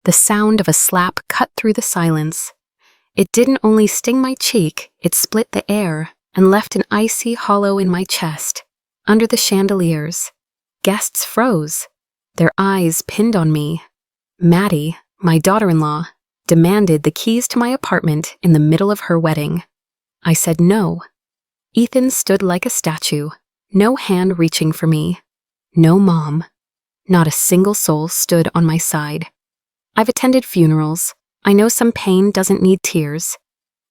The sound of a slap cut through the silence. It didn't only sting my cheek, it split the air and left an icy hollow in my chest. Under the chandeliers, guests froze, their eyes pinned on me. Maddie, my daughter-in-law, demanded the keys to my apartment in the middle of her wedding. I said no. Ethan stood like a statue, no hand reaching for me. No mom. Not a single soul stood on my side. I've attended funerals. I know some pain doesn't need tears.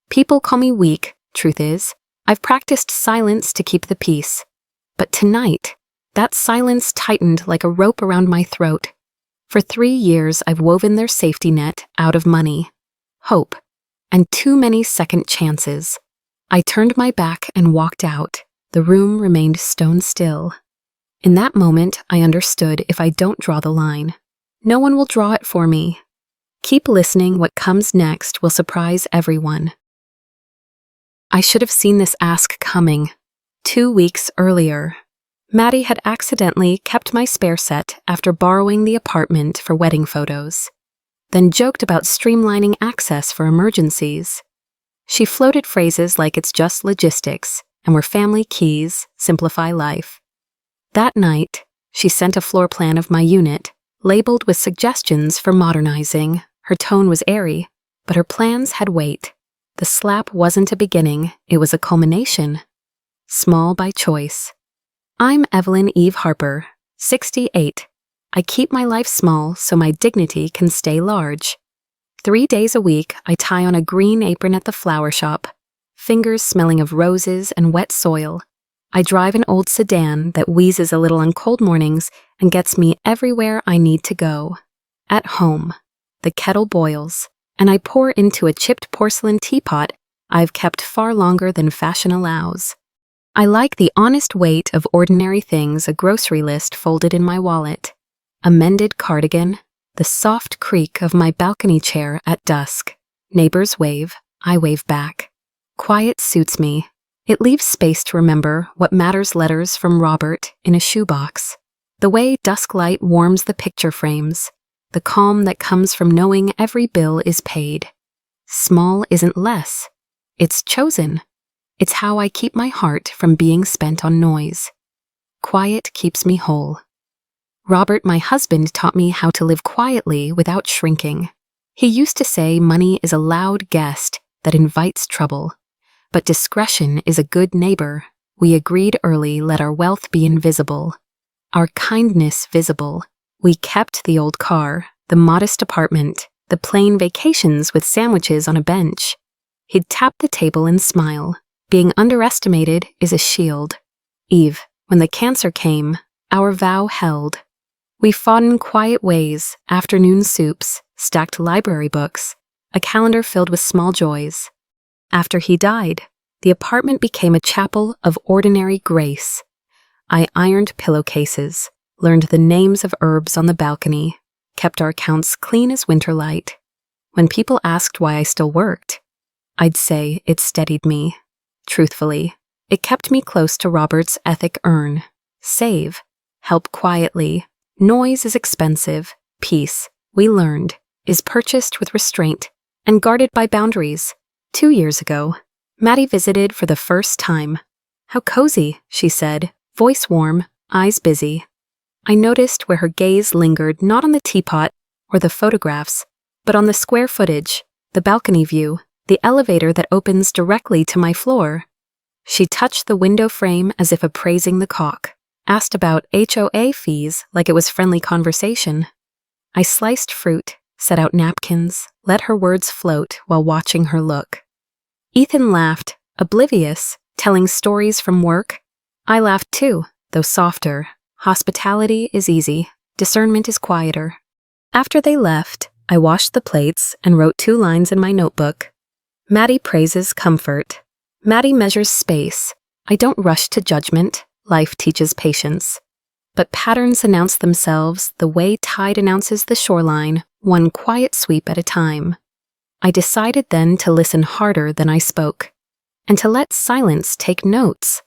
People call me weak, truth is. I've practiced silence to keep the peace. But tonight, that silence tightened like a rope around my throat. For 3 years, I've woven their safety net out of money, hope, and too many second chances. I turned my back and walked out. The room remained stone still. In that moment, I understood if I don't draw the line, no one will draw it for me. Keep listening, what comes next will surprise everyone. I should have seen this ask coming. 2 weeks earlier, Maddie had accidentally kept my spare set after borrowing the apartment for wedding photos, then joked about streamlining access for emergencies. She floated phrases like it's just logistics and we're family keys, simplify life. That night, she sent a floor plan of my unit, labeled with suggestions for modernizing. Her tone was airy, but her plans had weight. The slap wasn't a beginning, it was a culmination. Small by choice. I'm Evelyn Eve Harper, 68. I keep my life small so my dignity can stay large. 3 days a week, I tie on a green apron at the flower shop, fingers smelling of roses and wet soil. I drive an old sedan that wheezes a little on cold mornings and gets me everywhere I need to go. At home, the kettle boils, and I pour into a chipped porcelain teapot I've kept far longer than fashion allows. I like the honest weight of ordinary things, a grocery list folded in my wallet, a mended cardigan, the soft creak of my balcony chair at dusk. Neighbors wave, I wave back. Quiet suits me. It leaves space to remember what matters, letters from Robert in a shoebox. The way dusk light warms the picture frames, the calm that comes from knowing every bill is paid. Small isn't less. It's chosen. It's how I keep my heart from being spent on noise. Quiet keeps me whole. Robert, my husband, taught me how to live quietly without shrinking. He used to say money is a loud guest that invites trouble, but discretion is a good neighbor. We agreed early, let our wealth be invisible, our kindness visible. We kept the old car, the modest apartment, the plain vacations with sandwiches on a bench. He'd tap the table and smile. Being underestimated is a shield. Eve, when the cancer came, our vow held. We fought in quiet ways, afternoon soups, stacked library books, a calendar filled with small joys. After he died, the apartment became a chapel of ordinary grace. I ironed pillowcases, learned the names of herbs on the balcony, kept our accounts clean as winter light. When people asked why I still worked, I'd say it steadied me. Truthfully, it kept me close to Robert's ethic earn. Save. Help quietly. Noise is expensive. Peace, we learned, is purchased with restraint and guarded by boundaries. 2 years ago, Maddie visited for the first time. How cozy, she said, voice warm, eyes busy. I noticed where her gaze lingered not on the teapot or the photographs, but on the square footage, the balcony view, the elevator that opens directly to my floor. She touched the window frame as if appraising the caulk, asked about HOA fees like it was friendly conversation. I sliced fruit, set out napkins, let her words float while watching her look. Ethan laughed, oblivious, telling stories from work. I laughed too, though softer. Hospitality is easy, discernment is quieter. After they left, I washed the plates and wrote 2 lines in my notebook. Maddie praises comfort. Maddie measures space. I don't rush to judgment. Life teaches patience. But patterns announce themselves the way tide announces the shoreline, one quiet sweep at a time. I decided then to listen harder than I spoke, and to let silence take notes.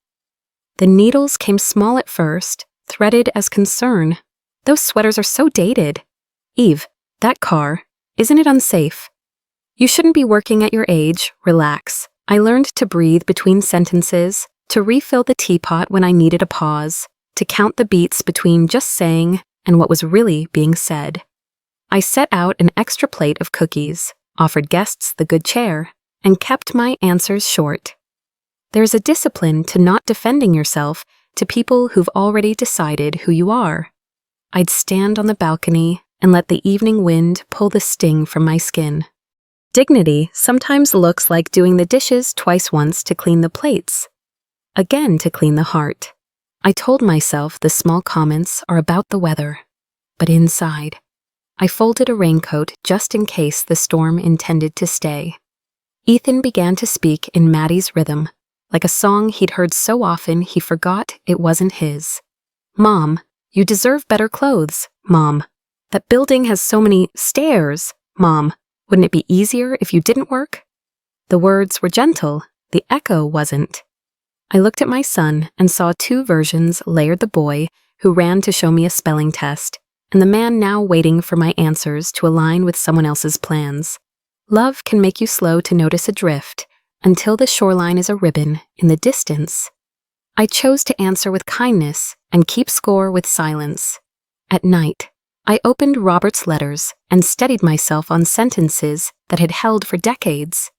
The needles came small at first, threaded as concern. Those sweaters are so dated. Eve, that car, Isn't it unsafe? You shouldn't be working at your age. Relax. I learned to breathe between sentences, to refill the teapot when I needed a pause, to count the beats between just saying and what was really being said. I set out an extra plate of cookies, offered guests the good chair, and kept my answers short. There's a discipline to not defending yourself to people who've already decided who you are. I'd stand on the balcony and let the evening wind pull the sting from my skin. Dignity sometimes looks like doing the dishes twice, once to clean the plates, again to clean the heart. I told myself the small comments are about the weather, but inside, I folded a raincoat just in case the storm intended to stay. Ethan began to speak in Maddie's rhythm, like a song he'd heard so often he forgot it wasn't his. Mom, you deserve better clothes, Mom. That building has so many stairs, Mom. Wouldn't it be easier if you didn't work? The words were gentle, the echo wasn't. I looked at my son and saw two versions: Laird the boy, who ran to show me a spelling test, and the man now waiting for my answers to align with someone else's plans. Love can make you slow to notice a drift until the shoreline is a ribbon in the distance. I chose to answer with kindness and keep score with silence. At night, I opened Robert's letters and steadied myself on sentences that had held for decades.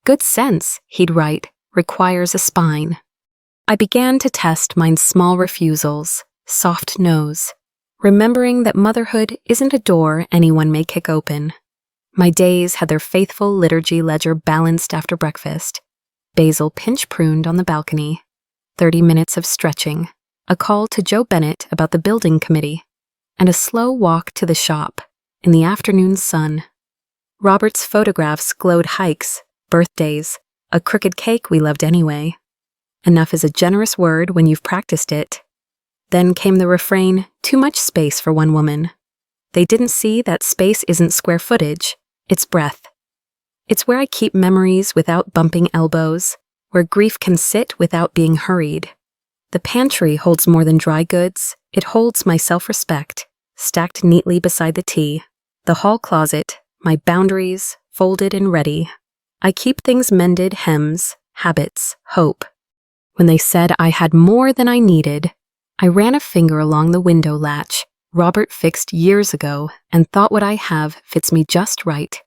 Good sense, he'd write, requires a spine. I began to test mine's small refusals, soft no's, remembering that motherhood isn't a door anyone may kick open. My days had their faithful liturgy ledger balanced after breakfast. Basil pinch pruned on the balcony. 30 minutes of stretching, a call to Joe Bennett about the building committee, and a slow walk to the shop in the afternoon sun. Robert's photographs glowed: hikes, birthdays, a crooked cake we loved anyway. Enough is a generous word when you've practiced it. Then came the refrain, too much space for one woman. They didn't see that space isn't square footage, it's breath. It's where I keep memories without bumping elbows, where grief can sit without being hurried. The pantry holds more than dry goods. It holds my self-respect, stacked neatly beside the tea. The hall closet, my boundaries, folded and ready. I keep things mended: hems, habits, hope. When they said I had more than I needed, I ran a finger along the window latch Robert fixed years ago and thought what I have fits me just right.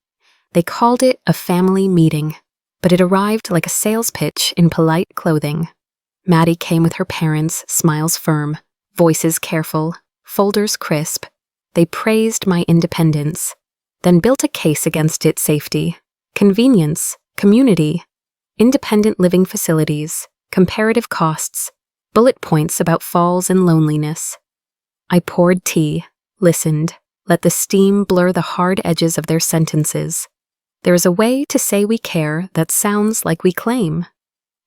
They called it a family meeting, but it arrived like a sales pitch in polite clothing. Maddie came with her parents, smiles firm, voices careful, folders crisp. They praised my independence, then built a case against its safety, convenience, community, independent living facilities, comparative costs, bullet points about falls and loneliness. I poured tea, listened, let the steam blur the hard edges of their sentences. There is a way to say we care that sounds like we claim.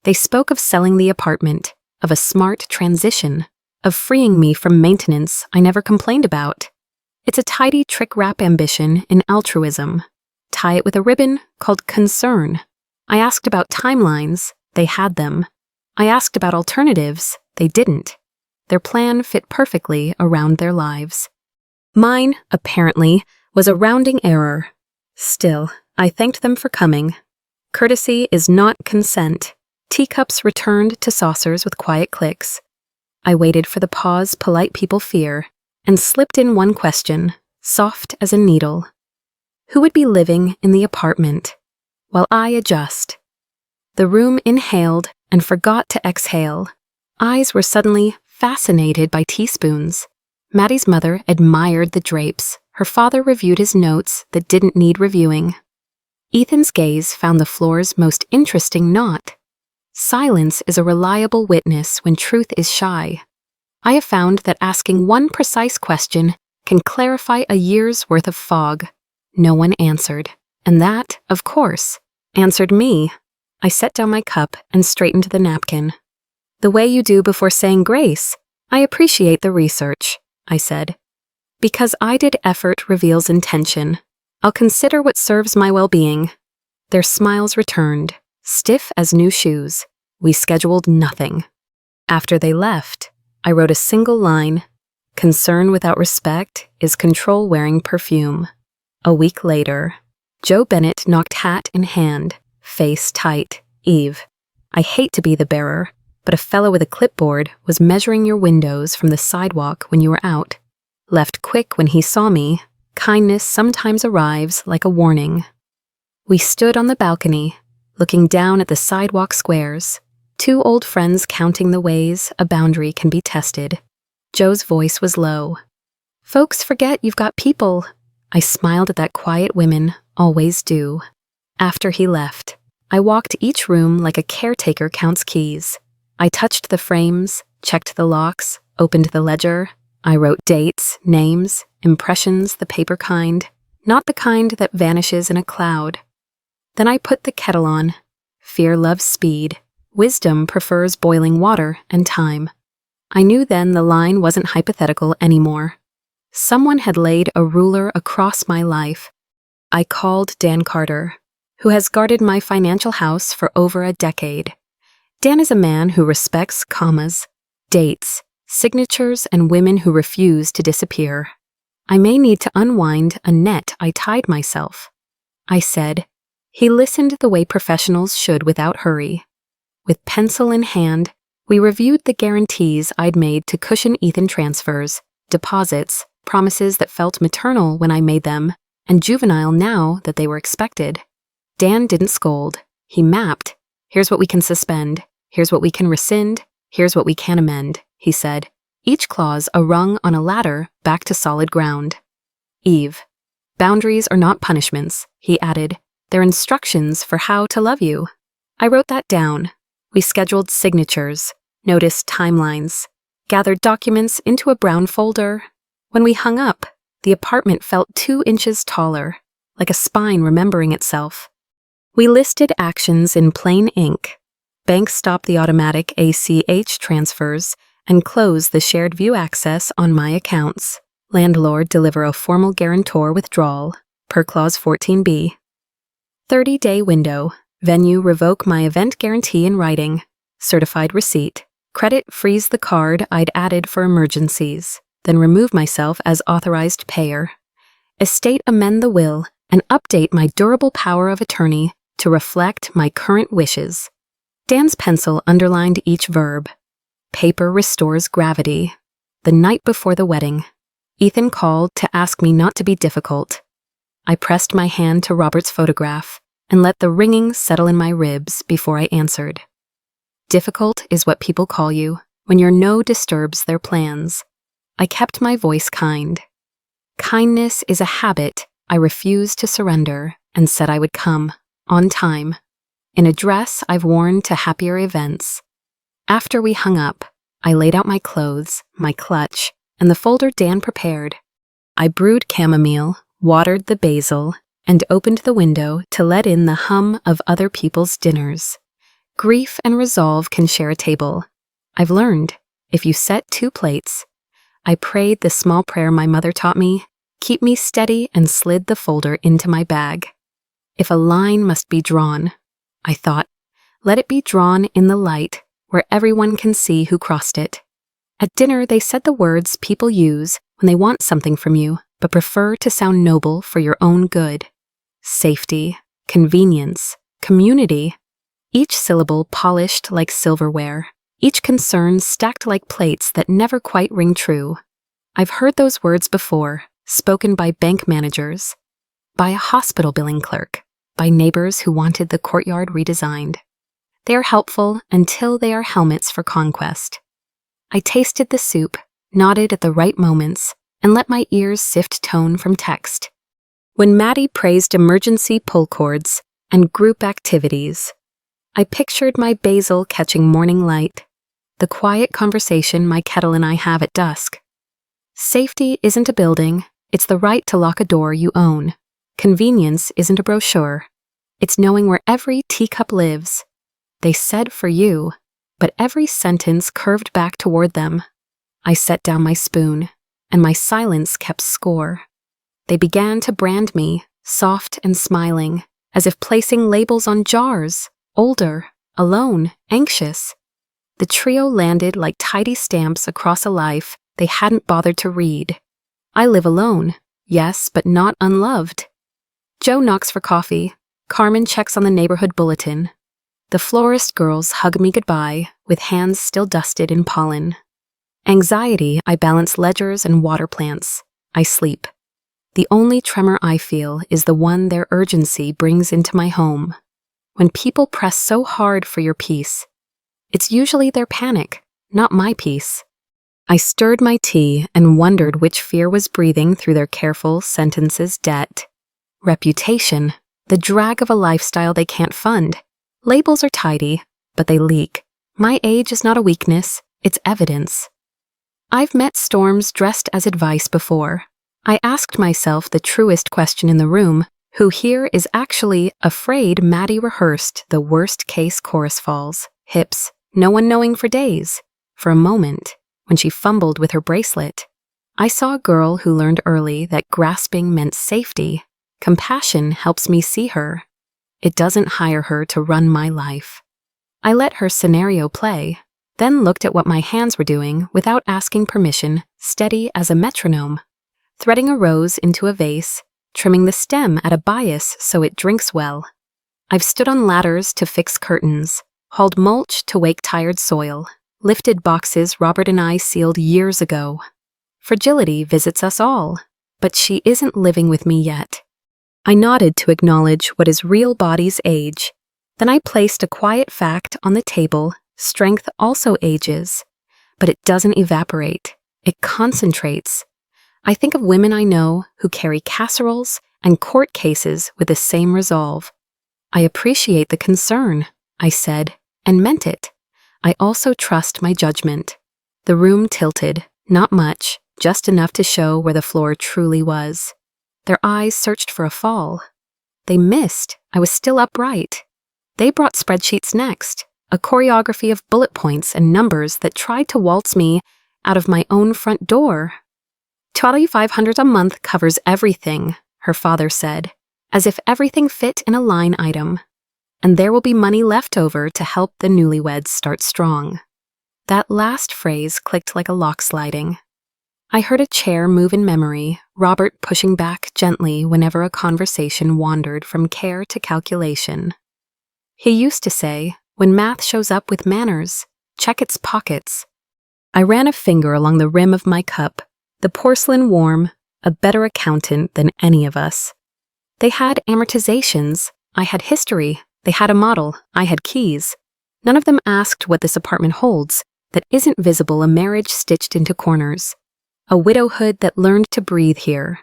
They spoke of selling the apartment, of a smart transition, of freeing me from maintenance I never complained about. It's a tidy trick-wrap ambition in altruism. Tie it with a ribbon called concern. I asked about timelines, they had them. I asked about alternatives, they didn't. Their plan fit perfectly around their lives. Mine, apparently, was a rounding error. Still, I thanked them for coming. Courtesy is not consent. Teacups returned to saucers with quiet clicks. I waited for the pause polite people fear, and slipped in one question, soft as a needle. Who would be living in the apartment? While I adjust. The room inhaled and forgot to exhale. Eyes were suddenly fascinated by teaspoons. Maddie's mother admired the drapes. Her father reviewed his notes that didn't need reviewing. Ethan's gaze found the floor's most interesting knot. Silence is a reliable witness when truth is shy. I have found that asking one precise question can clarify a year's worth of fog. No one answered. And that, of course, answered me. I set down my cup and straightened the napkin. The way you do before saying grace. I appreciate the research, I said. Because I did effort reveals intention. I'll consider what serves my well-being. Their smiles returned, stiff as new shoes. We scheduled nothing. After they left, I wrote a single line. Concern without respect is control wearing perfume. A week later, Joe Bennett knocked hat in hand, face tight. Eve, I hate to be the bearer, but a fellow with a clipboard was measuring your windows from the sidewalk when you were out. Left quick when he saw me, kindness sometimes arrives like a warning. We stood on the balcony, looking down at the sidewalk squares, two old friends counting the ways a boundary can be tested. Joe's voice was low. Folks forget you've got people. I smiled at that quiet women always do. After he left, I walked each room like a caretaker counts keys. I touched the frames, checked the locks, opened the ledger. I wrote dates, names, impressions, the paper kind, not the kind that vanishes in a cloud. Then I put the kettle on. Fear loves speed. Wisdom prefers boiling water and time. I knew then the line wasn't hypothetical anymore. Someone had laid a ruler across my life. I called Dan Carter, who has guarded my financial house for over a decade. Dan is a man who respects commas, dates, signatures, and women who refuse to disappear. I may need to unwind a net I tied myself. I said. He listened the way professionals should without hurry. With pencil in hand, we reviewed the guarantees I'd made to cushion Ethan transfers, deposits, promises that felt maternal when I made them, and juvenile now that they were expected. Dan didn't scold. He mapped. Here's what we can suspend. Here's what we can rescind. Here's what we can amend, he said. Each clause a rung on a ladder back to solid ground. Eve. Boundaries are not punishments, he added. They're instructions for how to love you. I wrote that down. We scheduled signatures, noticed timelines, gathered documents into a brown folder. When we hung up, the apartment felt 2 inches taller, like a spine remembering itself. We listed actions in plain ink. Banks stop the automatic ACH transfers and close the shared view access on my accounts. Landlord deliver a formal guarantor withdrawal, per clause 14b. 30-day window. Venue revoke my event guarantee in writing. Certified receipt. Credit freeze the card I'd added for emergencies, then remove myself as authorized payer. Estate amend the will and update my durable power of attorney to reflect my current wishes. Dan's pencil underlined each verb. Paper restores gravity. The night before the wedding, Ethan called to ask me not to be difficult. I pressed my hand to Robert's photograph and let the ringing settle in my ribs before I answered. Difficult is what people call you when your no disturbs their plans. I kept my voice kind. Kindness is a habit I refused to surrender and said I would come, on time, in a dress I've worn to happier events. After we hung up, I laid out my clothes, my clutch, and the folder Dan prepared. I brewed chamomile, watered the basil, and opened the window to let in the hum of other people's dinners. Grief and resolve can share a table. I've learned, if you set 2 plates, I prayed the small prayer my mother taught me, keep me steady, and slid the folder into my bag. If a line must be drawn, I thought, let it be drawn in the light where everyone can see who crossed it. At dinner, they said the words people use when they want something from you, but prefer to sound noble for your own good. Safety, convenience, community. Each syllable polished like silverware. Each concern stacked like plates that never quite ring true. I've heard those words before, spoken by bank managers, by a hospital billing clerk, by neighbors who wanted the courtyard redesigned. They are helpful until they are helmets for conquest. I tasted the soup, nodded at the right moments, and let my ears sift tone from text. When Maddie praised emergency pull cords and group activities, I pictured my basil catching morning light, the quiet conversation my kettle and I have at dusk. Safety isn't a building, it's the right to lock a door you own. Convenience isn't a brochure, it's knowing where every teacup lives. They said for you, but every sentence curved back toward them. I set down my spoon, and my silence kept score. They began to brand me, soft and smiling, as if placing labels on jars, older, alone, anxious. The trio landed like tidy stamps across a life they hadn't bothered to read. I live alone, yes, but not unloved. Joe knocks for coffee. Carmen checks on the neighborhood bulletin. The florist girls hug me goodbye, with hands still dusted in pollen. Anxiety, I balance ledgers and water plants. I sleep. The only tremor I feel is the one their urgency brings into my home. When people press so hard for your peace, it's usually their panic, not my peace. I stirred my tea and wondered which fear was breathing through their careful sentences. Debt, reputation, the drag of a lifestyle they can't fund. Labels are tidy, but they leak. My age is not a weakness, it's evidence. I've met storms dressed as advice before. I asked myself the truest question in the room: who here is actually afraid Maddie rehearsed the worst-case chorus falls, hips, no one knowing for days? For a moment, when she fumbled with her bracelet, I saw a girl who learned early that grasping meant safety. Compassion helps me see her. It doesn't hire her to run my life. I let her scenario play, then looked at what my hands were doing without asking permission, steady as a metronome. Threading a rose into a vase, trimming the stem at a bias so it drinks well. I've stood on ladders to fix curtains, hauled mulch to wake tired soil, lifted boxes Robert and I sealed years ago. Fragility visits us all, but she isn't living with me yet. I nodded to acknowledge what is real body's age. Then I placed a quiet fact on the table: strength also ages, but it doesn't evaporate. It concentrates. I think of women I know who carry casseroles and court cases with the same resolve. I appreciate the concern, I said, and meant it. I also trust my judgment. The room tilted, not much, just enough to show where the floor truly was. Their eyes searched for a fall. They missed. I was still upright. They brought spreadsheets next, a choreography of bullet points and numbers that tried to waltz me out of my own front door. $2,500 a month covers everything, her father said, as if everything fit in a line item. And there will be money left over to help the newlyweds start strong. That last phrase clicked like a lock sliding. I heard a chair move in memory, Robert pushing back gently whenever a conversation wandered from care to calculation. He used to say, when math shows up with manners, check its pockets. I ran a finger along the rim of my cup, the porcelain warm, a better accountant than any of us. They had amortizations, I had history, they had a model, I had keys. None of them asked what this apartment holds that isn't visible: a marriage stitched into corners. A widowhood that learned to breathe here.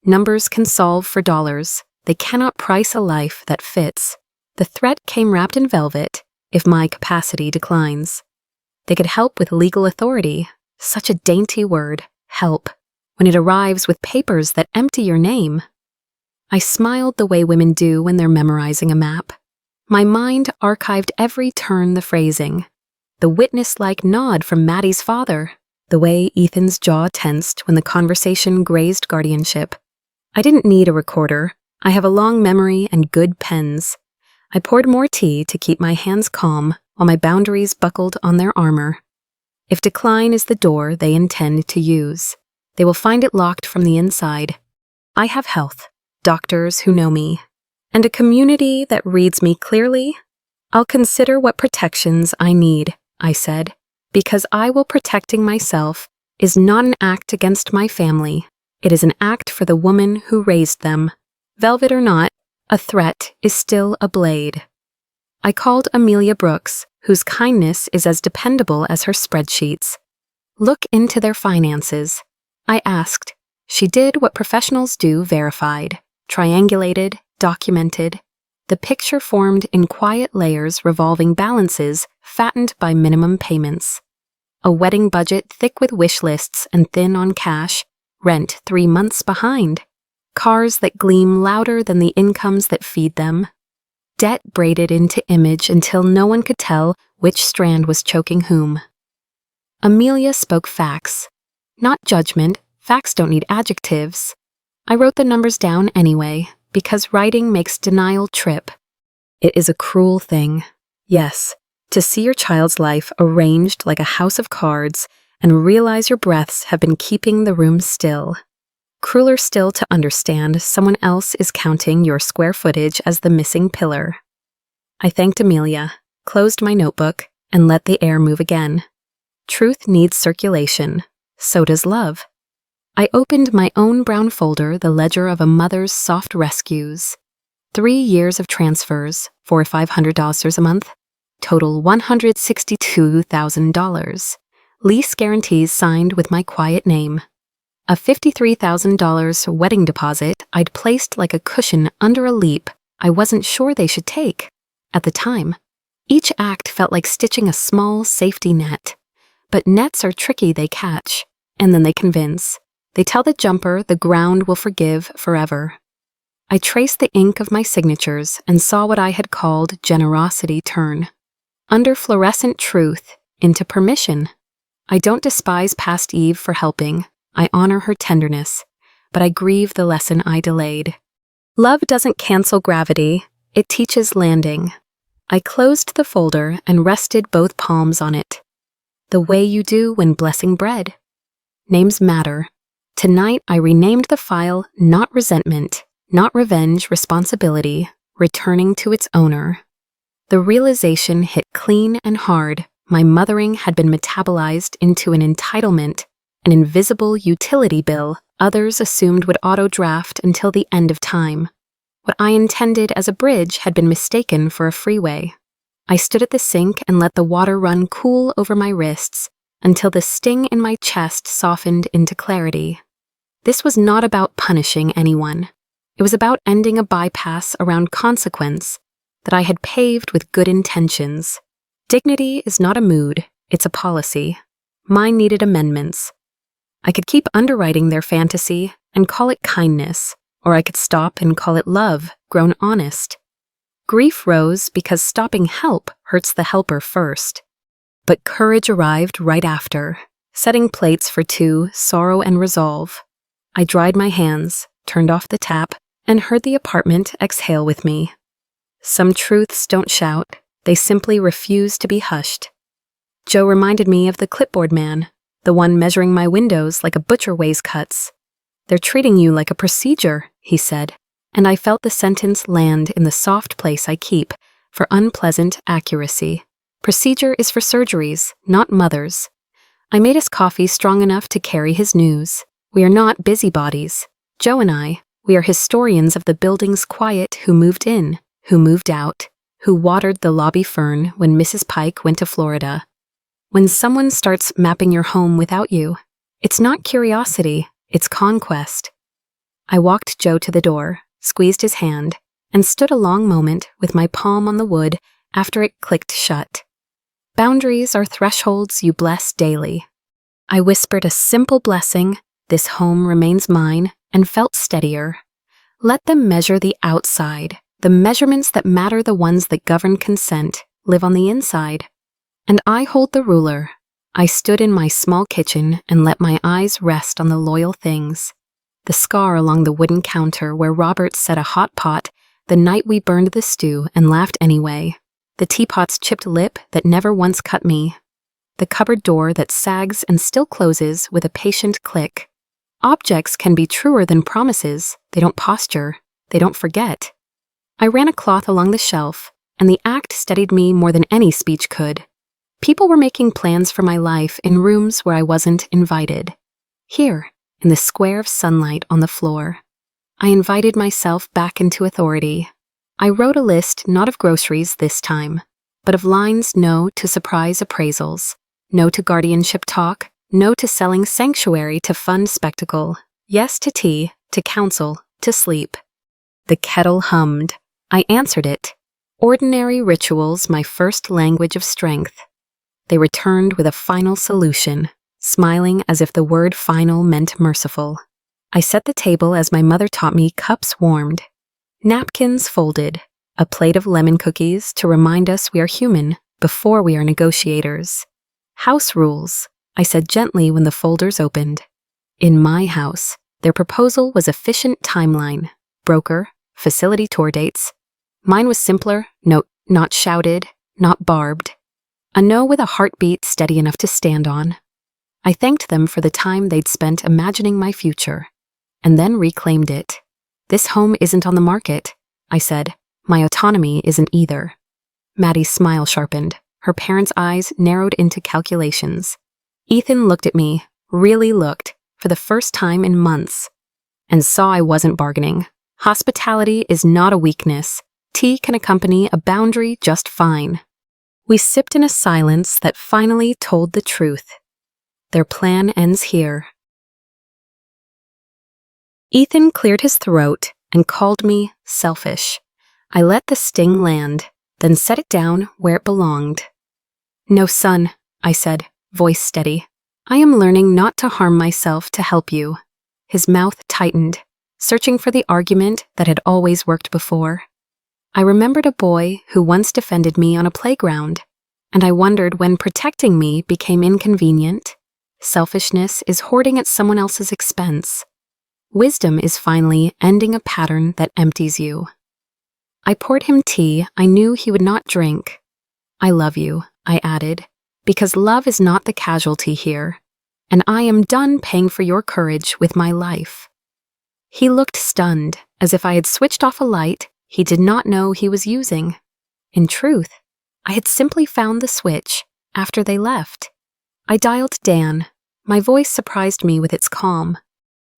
Numbers can solve for dollars. They cannot price a life that fits. The threat came wrapped in velvet if my capacity declines. They could help with legal authority. Such a dainty word, help, when it arrives with papers that empty your name. I smiled the way women do when they're memorizing a map. My mind archived every turn, the phrasing. The witness-like nod from Maddie's father. The way Ethan's jaw tensed when the conversation grazed guardianship. I didn't need a recorder. I have a long memory and good pens. I poured more tea to keep my hands calm while my boundaries buckled on their armor. If decline is the door they intend to use, they will find it locked from the inside. I have health, doctors who know me, and a community that reads me clearly. I'll consider what protections I need, I said. Because protecting myself is not an act against my family. It is an act for the woman who raised them. Velvet or not, a threat is still a blade. I called Amelia Brooks, whose kindness is as dependable as her spreadsheets. Look into their finances, I asked. She did what professionals do: verified, triangulated, documented. The picture formed in quiet layers, revolving balances fattened by minimum payments. A wedding budget thick with wish lists and thin on cash, rent 3 months behind. Cars that gleam louder than the incomes that feed them. Debt braided into image until no one could tell which strand was choking whom. Amelia spoke facts, not judgment. Facts don't need adjectives. I wrote the numbers down anyway, because writing makes denial trip. It is a cruel thing, yes, to see your child's life arranged like a house of cards and realize your breaths have been keeping the room still. Crueler still to understand someone else is counting your square footage as the missing pillar. I thanked Amelia, closed my notebook, and let the air move again. Truth needs circulation. So does love. I opened my own brown folder, the ledger of a mother's soft rescues. 3 years of transfers, $400 or $500 a month. Total $162,000. Lease guarantees signed with my quiet name. A $53,000 wedding deposit I'd placed like a cushion under a leap I wasn't sure they should take. At the time, each act felt like stitching a small safety net. But nets are tricky, they catch, and then they convince. They tell the jumper the ground will forgive forever. I traced the ink of my signatures and saw what I had called generosity turn. Under fluorescent truth, into permission. I don't despise past Eve for helping. I honor her tenderness, but I grieve the lesson I delayed. Love doesn't cancel gravity, it teaches landing. I closed the folder and rested both palms on it. The way you do when blessing bread. Names matter. Tonight I renamed the file Not Resentment, Not Revenge, Responsibility, returning to its owner. The realization hit clean and hard. My mothering had been metabolized into an entitlement, an invisible utility bill others assumed would auto-draft until the end of time. What I intended as a bridge had been mistaken for a freeway. I stood at the sink and let the water run cool over my wrists until the sting in my chest softened into clarity. This was not about punishing anyone. It was about ending a bypass around consequence that I had paved with good intentions. Dignity is not a mood, it's a policy. Mine needed amendments. I could keep underwriting their fantasy and call it kindness, or I could stop and call it love, grown honest. Grief rose because stopping help hurts the helper first. But courage arrived right after, setting plates for two, sorrow and resolve. I dried my hands, turned off the tap, and heard the apartment exhale with me. Some truths don't shout, they simply refuse to be hushed. Joe reminded me of the clipboard man, the one measuring my windows like a butcher weighs cuts. They're treating you like a procedure, he said, and I felt the sentence land in the soft place I keep for unpleasant accuracy. Procedure is for surgeries, not mothers. I made us coffee strong enough to carry his news. We are not busybodies. Joe and I, we are historians of the building's quiet who moved in, who moved out, who watered the lobby fern when Mrs. Pike went to Florida. When someone starts mapping your home without you, it's not curiosity, it's conquest. I walked Joe to the door, squeezed his hand, and stood a long moment with my palm on the wood after it clicked shut. Boundaries are thresholds you bless daily. I whispered a simple blessing, this home remains mine, and felt steadier. Let them measure the outside. The measurements that matter, the ones that govern consent, live on the inside. And I hold the ruler. I stood in my small kitchen and let my eyes rest on the loyal things. The scar along the wooden counter where Robert set a hot pot the night we burned the stew and laughed anyway. The teapot's chipped lip that never once cut me. The cupboard door that sags and still closes with a patient click. Objects can be truer than promises. They don't posture. They don't forget. I ran a cloth along the shelf, and the act steadied me more than any speech could. People were making plans for my life in rooms where I wasn't invited. Here, in the square of sunlight on the floor, I invited myself back into authority. I wrote a list not of groceries this time, but of lines no to surprise appraisals, no to guardianship talk, no to selling sanctuary to fund spectacle, yes to tea, to counsel, to sleep. The kettle hummed. I answered it. Ordinary rituals, my first language of strength. They returned with a final solution, smiling as if the word final meant merciful. I set the table as my mother taught me, cups warmed. Napkins folded, a plate of lemon cookies to remind us we are human before we are negotiators. House rules, I said gently when the folders opened. In my house, their proposal was efficient timeline, broker, facility tour dates. Mine was simpler, not shouted, not barbed. A no with a heartbeat steady enough to stand on. I thanked them for the time they'd spent imagining my future. and then reclaimed it. "This home isn't on the market," I said. "My autonomy isn't either." Maddie's smile sharpened. Her parents' eyes narrowed into calculations. Ethan looked at me, really looked, for the first time in months, and saw I wasn't bargaining. Hospitality is not a weakness. Tea can accompany a boundary just fine. We sipped in a silence that finally told the truth. Their plan ends here. Ethan cleared his throat and called me selfish. I let the sting land, then set it down where it belonged. "No, son," I said, voice steady. "I am learning not to harm myself to help you." His mouth tightened, searching for the argument that had always worked before. I remembered a boy who once defended me on a playground, and I wondered when protecting me became inconvenient. Selfishness is hoarding at someone else's expense. Wisdom is finally ending a pattern that empties you. I poured him tea I knew he would not drink. "I love you," I added, "because love is not the casualty here, and I am done paying for your courage with my life." He looked stunned, as if I had switched off a light he did not know he was using. In truth, I had simply found the switch after they left. I dialed Dan. My voice surprised me with its calm.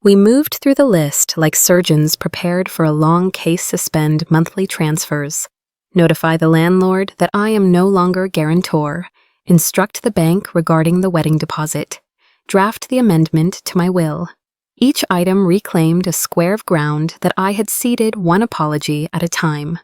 We moved through the list like surgeons prepared for a long case suspend monthly transfers. Notify the landlord that I am no longer guarantor. Instruct the bank regarding the wedding deposit. Draft the amendment to my will. Each item reclaimed a square of ground that I had ceded one apology at a time.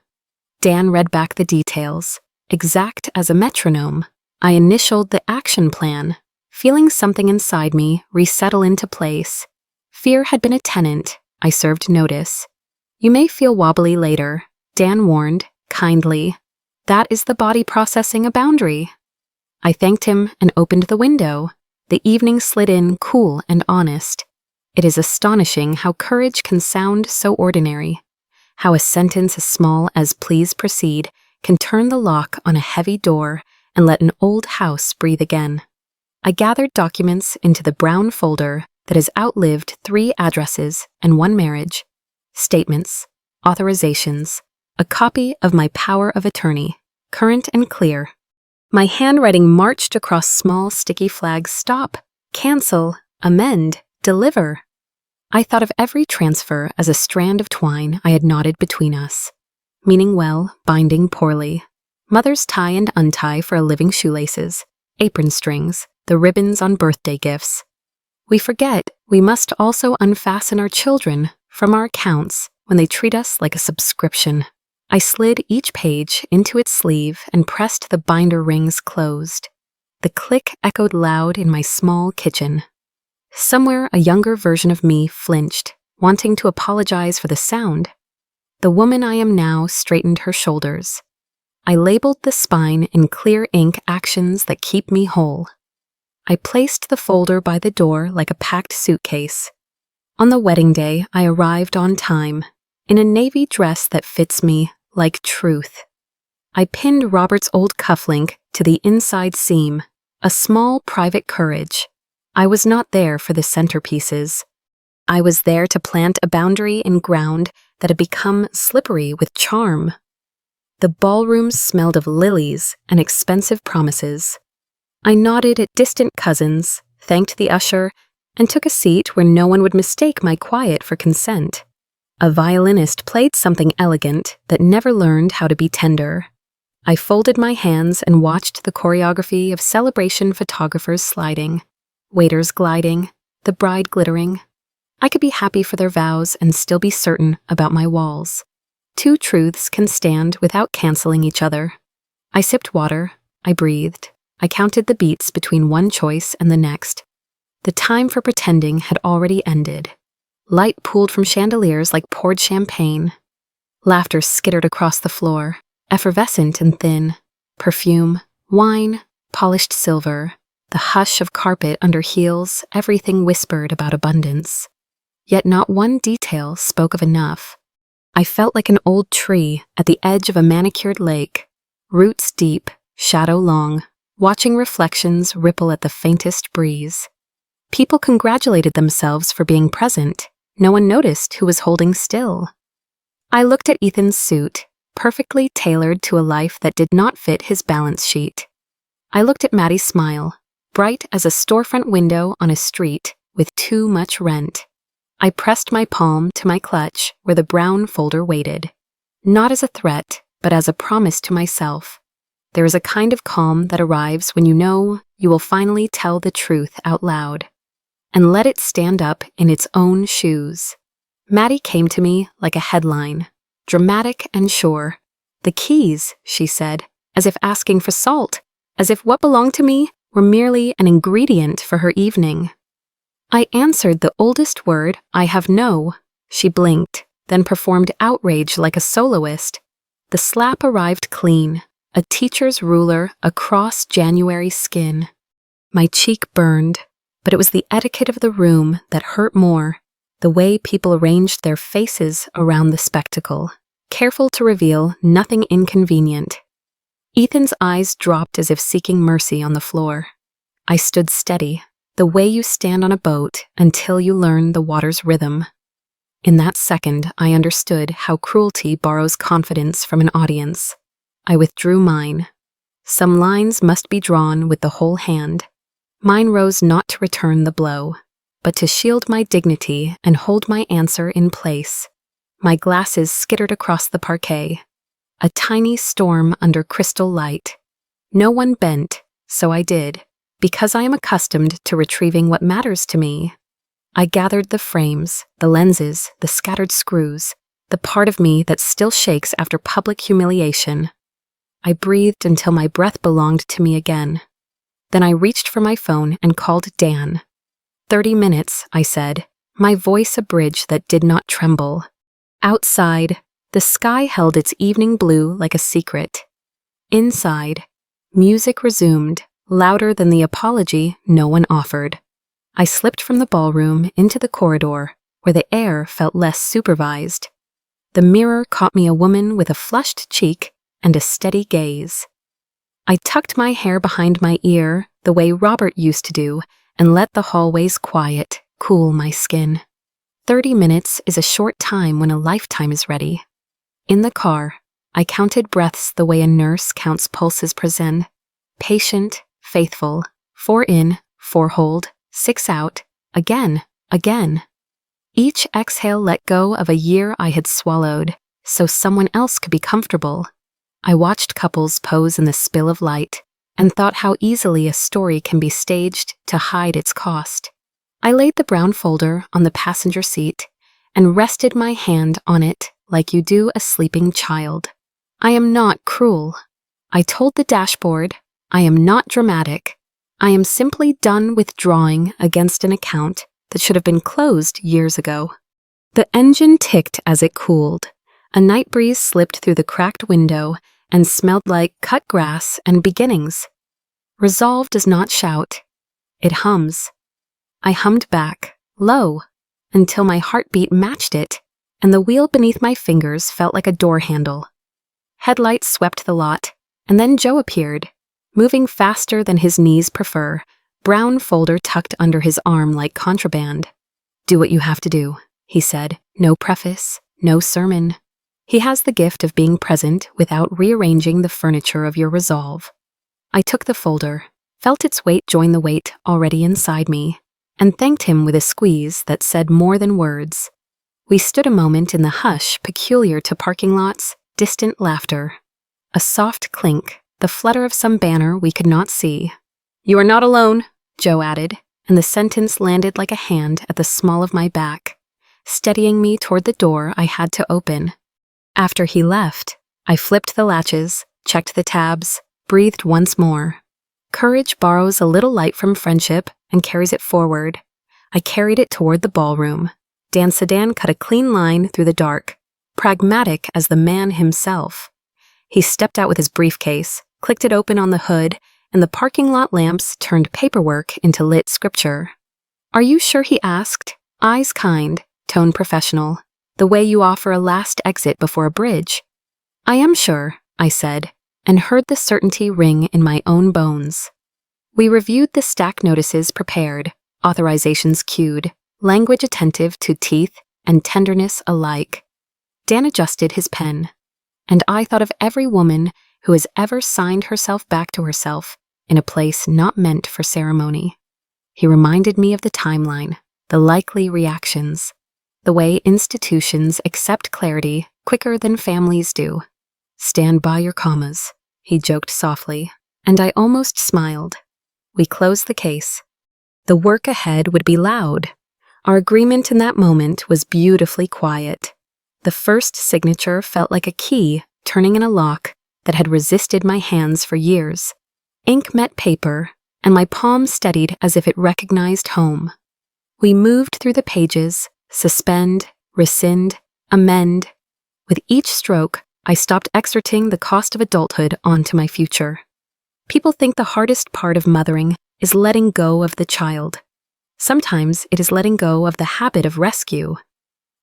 Dan read back the details. Exact as a metronome, I initialed the action plan, feeling something inside me resettle into place. Fear had been a tenant. I served notice. "You may feel wobbly later," Dan warned, kindly. "That is the body processing a boundary." I thanked him and opened the window. The evening slid in cool and honest. It is astonishing how courage can sound so ordinary. How a sentence as small as "please proceed" can turn the lock on a heavy door and let an old house breathe again. I gathered documents into the brown folder that has outlived 3 addresses and 1 marriage. Statements, authorizations, a copy of my power of attorney, current and clear. My handwriting marched across small sticky flags: stop, cancel, amend, deliver. I thought of every transfer as a strand of twine I had knotted between us. Meaning well, binding poorly. Mother's tie and untie for a living shoelaces, apron strings, the ribbons on birthday gifts. We forget we must also unfasten our children from our accounts when they treat us like a subscription. I slid each page into its sleeve and pressed the binder rings closed. The click echoed loud in my small kitchen. Somewhere a younger version of me flinched, wanting to apologize for the sound. The woman I am now straightened her shoulders. I labeled the spine in clear ink actions that keep me whole. I placed the folder by the door like a packed suitcase. On the wedding day, I arrived on time, in a navy dress that fits me like truth. I pinned Robert's old cufflink to the inside seam, a small private courage. I was not there for the centerpieces. I was there to plant a boundary in ground that had become slippery with charm. The ballroom smelled of lilies and expensive promises. I nodded at distant cousins, thanked the usher, and took a seat where no one would mistake my quiet for consent. A violinist played something elegant that never learned how to be tender. I folded my hands and watched the choreography of celebration photographers sliding, waiters gliding, the bride glittering. I could be happy for their vows and still be certain about my walls. 2 truths can stand without canceling each other. I sipped water, I breathed, I counted the beats between one choice and the next. The time for pretending had already ended. Light pooled from chandeliers like poured champagne. Laughter skittered across the floor, effervescent and thin. Perfume, wine, polished silver, the hush of carpet under heels, everything whispered about abundance. Yet not one detail spoke of enough. I felt like an old tree at the edge of a manicured lake, roots deep, shadow long, watching reflections ripple at the faintest breeze. People congratulated themselves for being present, No one noticed who was holding still. I looked at Ethan's suit, perfectly tailored to a life that did not fit his balance sheet. I looked at Maddie's smile, bright as a storefront window on a street with too much rent. I pressed my palm to my clutch where the brown folder waited, not as a threat, but as a promise to myself. There is a kind of calm that arrives when you know you will finally tell the truth out loud, and let it stand up in its own shoes. Maddie came to me like a headline, dramatic and sure. "The keys," she said, as if asking for salt, as if what belonged to me were merely an ingredient for her evening. I answered the oldest word, "I have no." She blinked, then performed outrage like a soloist. The slap arrived clean, a teacher's ruler across January skin. My cheek burned, but it was the etiquette of the room that hurt more, the way people arranged their faces around the spectacle, careful to reveal nothing inconvenient. Ethan's eyes dropped as if seeking mercy on the floor. I stood steady, the way you stand on a boat until you learn the water's rhythm. In that second, I understood how cruelty borrows confidence from an audience. I withdrew mine. Some lines must be drawn with the whole hand. Mine rose not to return the blow, but to shield my dignity and hold my answer in place. My glasses skittered across the parquet. A tiny storm under crystal light. No one bent, so I did, because I am accustomed to retrieving what matters to me. I gathered the frames, the lenses, the scattered screws, the part of me that still shakes after public humiliation. I breathed until my breath belonged to me again. Then I reached for my phone and called Dan. 30 minutes, I said, my voice a bridge that did not tremble. Outside, the sky held its evening blue like a secret. Inside, music resumed, louder than the apology no one offered. I slipped from the ballroom into the corridor, where the air felt less supervised. The mirror caught me a woman with a flushed cheek and a steady gaze. I tucked my hair behind my ear the way Robert used to do and let the hallway's quiet cool my skin. 30 minutes is a short time when a lifetime is ready. In the car, I counted breaths the way a nurse counts pulses per zen. Patient, faithful, 4 in, 4 hold, 6 out, again, again. Each exhale let go of a year I had swallowed, so someone else could be comfortable. I watched couples pose in the spill of light and thought how easily a story can be staged to hide its cost. I laid the brown folder on the passenger seat and rested my hand on it like you do a sleeping child. I am not cruel. I told the dashboard, I am not dramatic. I am simply done withdrawing against an account that should have been closed years ago. The engine ticked as it cooled. A night breeze slipped through the cracked window and smelled like cut grass and beginnings. Resolve does not shout. It hums. I hummed back, low, until my heartbeat matched it, and the wheel beneath my fingers felt like a door handle. Headlights swept the lot, and then Joe appeared, moving faster than his knees prefer, brown folder tucked under his arm like contraband. "Do what you have to do," he said, no preface, no sermon. He has the gift of being present without rearranging the furniture of your resolve. I took the folder, felt its weight join the weight already inside me, and thanked him with a squeeze that said more than words. We stood a moment in the hush peculiar to parking lots, distant laughter. A soft clink, the flutter of some banner we could not see. "You are not alone," Joe added, and the sentence landed like a hand at the small of my back, steadying me toward the door I had to open. After he left, I flipped the latches, checked the tabs, breathed once more. Courage borrows a little light from friendship and carries it forward. I carried it toward the ballroom. Dan Sedan cut a clean line through the dark, pragmatic as the man himself. He stepped out with his briefcase, clicked it open on the hood, and the parking lot lamps turned paperwork into lit scripture. "Are you sure?" he asked, eyes kind, tone professional, the way you offer a last exit before a bridge. "I am sure," I said, and heard the certainty ring in my own bones. We reviewed the stack notices prepared, authorizations queued, language attentive to teeth, and tenderness alike. Dan adjusted his pen, and I thought of every woman who has ever signed herself back to herself in a place not meant for ceremony. He reminded me of the timeline, the likely reactions, the way institutions accept clarity quicker than families do. "Stand by your commas," he joked softly, and I almost smiled. We closed the case. The work ahead would be loud. Our agreement in that moment was beautifully quiet. The first signature felt like a key turning in a lock that had resisted my hands for years. Ink met paper, and my palm steadied as if it recognized home. We moved through the pages, suspend, rescind, amend. With each stroke, I stopped exerting the cost of adulthood onto my future. People think the hardest part of mothering is letting go of the child. Sometimes it is letting go of the habit of rescue.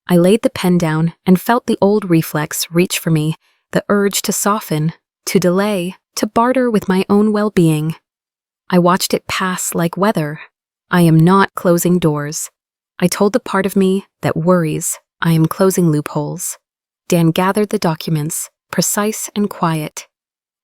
I laid the pen down and felt the old reflex reach for me, the urge to soften, to delay, to barter with my own well-being. I watched it pass like weather. I am not closing doors. I told the part of me that worries I am closing loopholes. Dan gathered the documents, precise and quiet.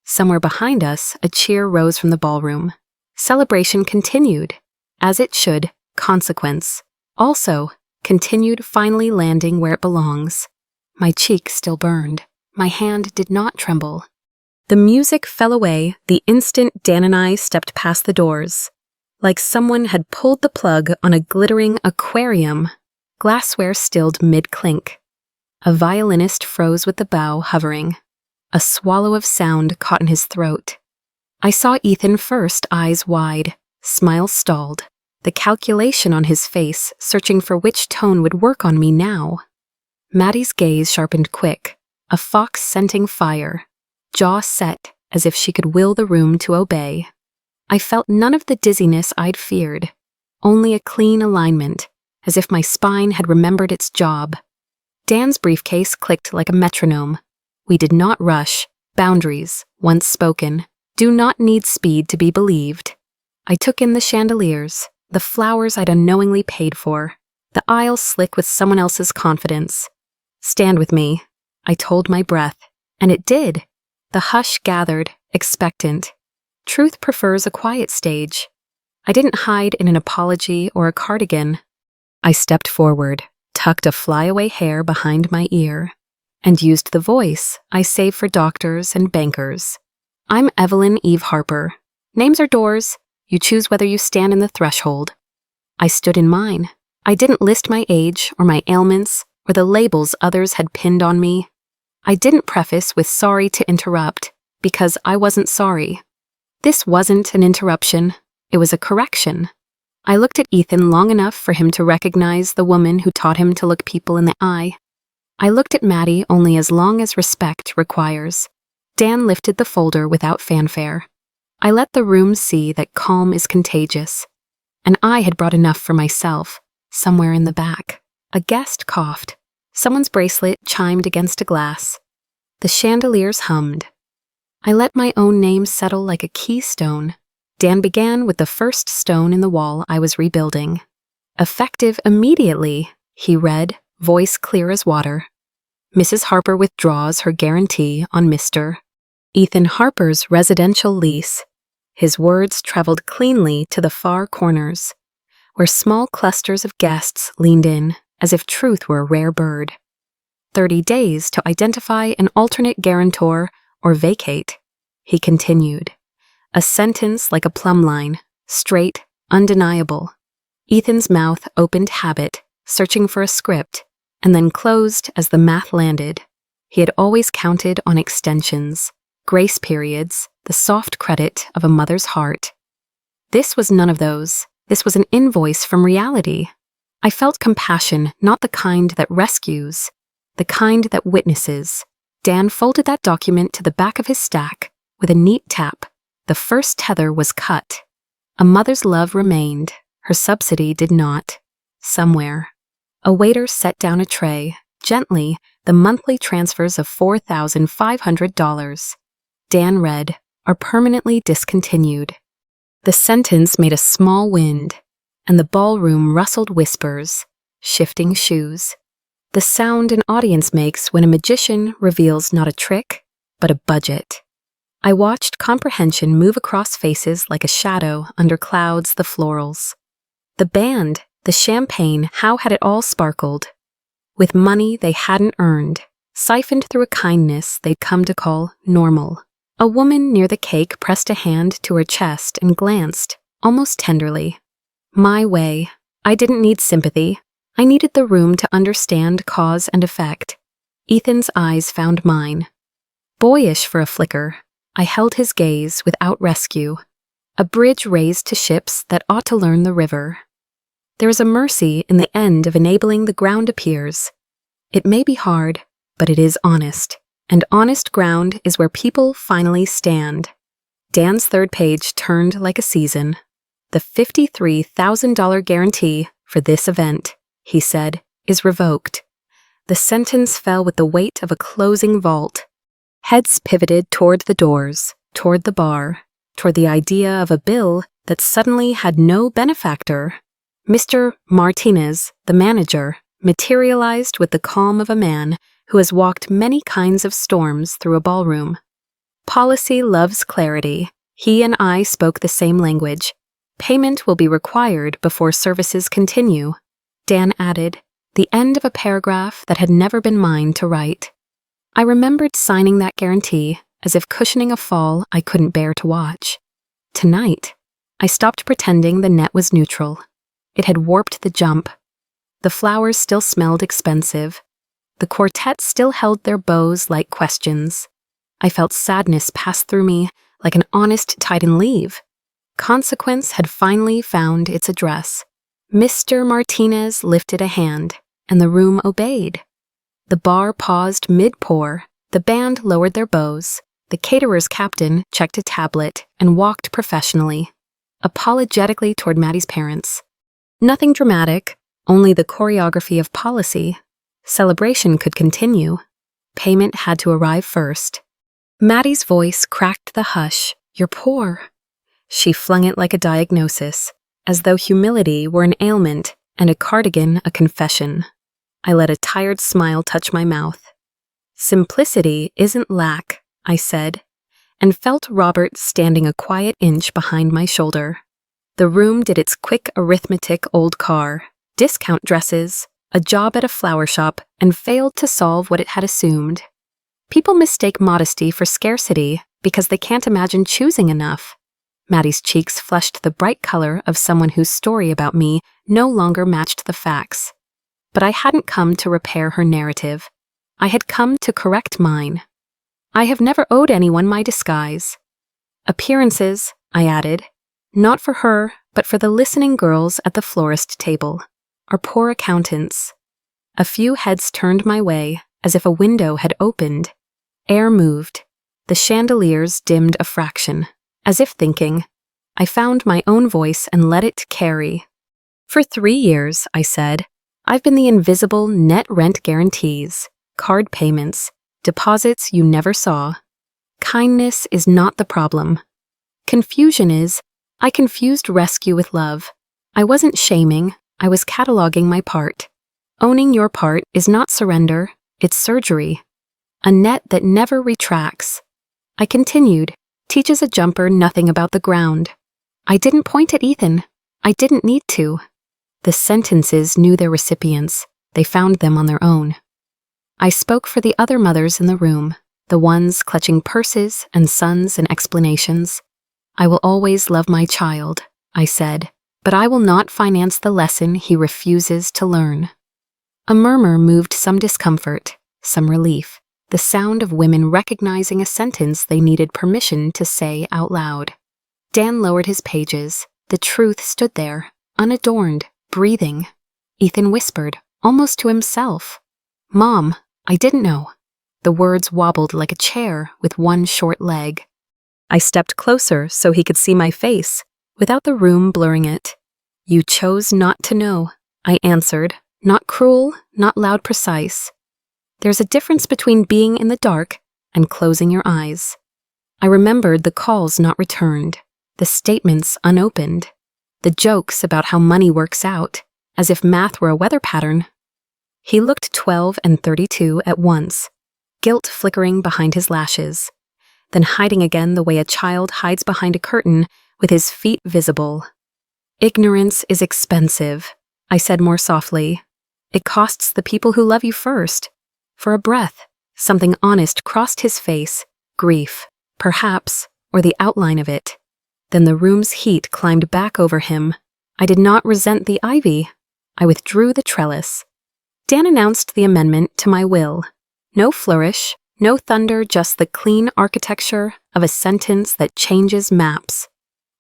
Somewhere behind us, a cheer rose from the ballroom. Celebration continued. As it should, consequence. Also, continued, finally landing where it belongs. My cheek still burned. My hand did not tremble. The music fell away the instant Dan and I stepped past the doors. Like someone had pulled the plug on a glittering aquarium. Glassware stilled mid-clink. A violinist froze with the bow hovering. A swallow of sound caught in his throat. I saw Ethan first, eyes wide, smile stalled, the calculation on his face searching for which tone would work on me now. Maddie's gaze sharpened quick, a fox scenting fire, jaw set as if she could will the room to obey. I felt none of the dizziness I'd feared, only a clean alignment, as if my spine had remembered its job. Dan's briefcase clicked like a metronome. We did not rush. Boundaries, once spoken, do not need speed to be believed. I took in the chandeliers, the flowers I'd unknowingly paid for, the aisle slick with someone else's confidence. "Stand with me," I told my breath, and it did. The hush gathered, expectant. Truth prefers a quiet stage. I didn't hide in an apology or a cardigan. I stepped forward, tucked a flyaway hair behind my ear, and used the voice I save for doctors and bankers. "I'm Evelyn Eve Harper. Names are doors. You choose whether you stand in the threshold." I stood in mine. I didn't list my age or my ailments or the labels others had pinned on me. I didn't preface with "sorry to interrupt," because I wasn't sorry. This wasn't an interruption. It was a correction. I looked at Ethan long enough for him to recognize the woman who taught him to look people in the eye. I looked at Maddie only as long as respect requires. Dan lifted the folder without fanfare. I let the room see that calm is contagious. And I had brought enough for myself, somewhere in the back. A guest coughed. Someone's bracelet chimed against a glass. The chandeliers hummed. I let my own name settle like a keystone. Dan began with the first stone in the wall I was rebuilding. "Effective immediately," he read, voice clear as water. "Mrs. Harper withdraws her guarantee on Mr. Ethan Harper's residential lease." His words traveled cleanly to the far corners, where small clusters of guests leaned in as if truth were a rare bird. 30 days to identify an alternate guarantor or vacate, he continued. A sentence like a plumb line, straight, undeniable. Ethan's mouth opened habit, searching for a script, and then closed as the math landed. He had always counted on extensions, grace periods, the soft credit of a mother's heart. This was none of those. This was an invoice from reality. I felt compassion, not the kind that rescues, the kind that witnesses. Dan folded that document to the back of his stack with a neat tap. The first tether was cut. A mother's love remained. Her subsidy did not. Somewhere. A waiter set down a tray, gently, the monthly transfers of $4,500. Dan read, "Are permanently discontinued." The sentence made a small wind, and the ballroom rustled whispers, shifting shoes. the sound an audience makes when a magician reveals not a trick, but a budget. I watched comprehension move across faces like a shadow under clouds the florals. The band, the champagne, how had it all sparkled? With money they hadn't earned, siphoned through a kindness they'd come to call normal. A woman near the cake pressed a hand to her chest and glanced, almost tenderly. My way. I didn't need sympathy. I needed the room to understand cause and effect. Ethan's eyes found mine. Boyish for a flicker, I held his gaze without rescue. A bridge raised to ships that ought to learn the river. There is a mercy in the end of enabling the ground appears. It may be hard, but it is honest. And honest ground is where people finally stand. Dan's third page turned like a season. The $53,000 guarantee for this event, he said, is revoked. The sentence fell with the weight of a closing vault. Heads pivoted toward the doors, toward the bar, toward the idea of a bill that suddenly had no benefactor. Mr. Martinez, the manager, materialized with the calm of a man who has walked many kinds of storms through a ballroom. Policy loves clarity. He and I spoke the same language. Payment will be required before services continue. Dan added, the end of a paragraph that had never been mine to write. I remembered signing that guarantee as if cushioning a fall I couldn't bear to watch. Tonight, I stopped pretending the net was neutral. It had warped the jump. The flowers still smelled expensive. The quartet still held their bows like questions. I felt sadness pass through me like an honest tide in leave. Consequence had finally found its address. Mr. Martinez lifted a hand, and the room obeyed. The bar paused mid-pour, the band lowered their bows, the caterer's captain checked a tablet and walked professionally, apologetically toward Maddie's parents. Nothing dramatic, only the choreography of policy. Celebration could continue. Payment had to arrive first. Maddie's voice cracked the hush. You're poor. She flung it like a diagnosis, as though humility were an ailment and a cardigan a confession. I let a tired smile touch my mouth. Simplicity isn't lack, I said, and felt Robert standing a quiet inch behind my shoulder. The room did its quick arithmetic old car, discount dresses, a job at a flower shop, and failed to solve what it had assumed. People mistake modesty for scarcity because they can't imagine choosing enough. Maddie's cheeks flushed the bright color of someone whose story about me no longer matched the facts. But I hadn't come to repair her narrative. I had come to correct mine. I have never owed anyone my disguise. Appearances, I added, not for her, but for the listening girls at the florist table, are poor accountants. A few heads turned my way, as if a window had opened. Air moved. The chandeliers dimmed a fraction, as if thinking, I found my own voice and let it carry. For 3 years, I said, I've been the invisible net rent guarantees, card payments, deposits you never saw. Kindness is not the problem. Confusion is, I confused rescue with love. I wasn't shaming, I was cataloging my part. Owning your part is not surrender, it's surgery. A net that never retracts. I continued, teaches a jumper nothing about the ground. I didn't point at Ethan. I didn't need to. The sentences knew their recipients. They found them on their own. I spoke for the other mothers in the room, the ones clutching purses and sons and explanations. I will always love my child, I said, but I will not finance the lesson he refuses to learn. A murmur moved some discomfort, some relief, the sound of women recognizing a sentence they needed permission to say out loud. Dan lowered his pages. The truth stood there, unadorned, breathing. Ethan whispered, almost to himself, Mom, I didn't know. The words wobbled like a chair with one short leg. I stepped closer so he could see my face, without the room blurring it. You chose not to know, I answered, not cruel, not loud precise. There's a difference between being in the dark and closing your eyes. I remembered the calls not returned, the statements unopened, the jokes about how money works out, as if math were a weather pattern. He looked 12 and 32 at once, guilt flickering behind his lashes, then hiding again the way a child hides behind a curtain with his feet visible. "Ignorance is expensive," I said more softly. "It costs the people who love you first." For a breath, something honest crossed his face, grief, perhaps, or the outline of it. Then the room's heat climbed back over him. I did not resent the ivy. I withdrew the trellis. Dan announced the amendment to my will. No flourish, no thunder, just the clean architecture of a sentence that changes maps.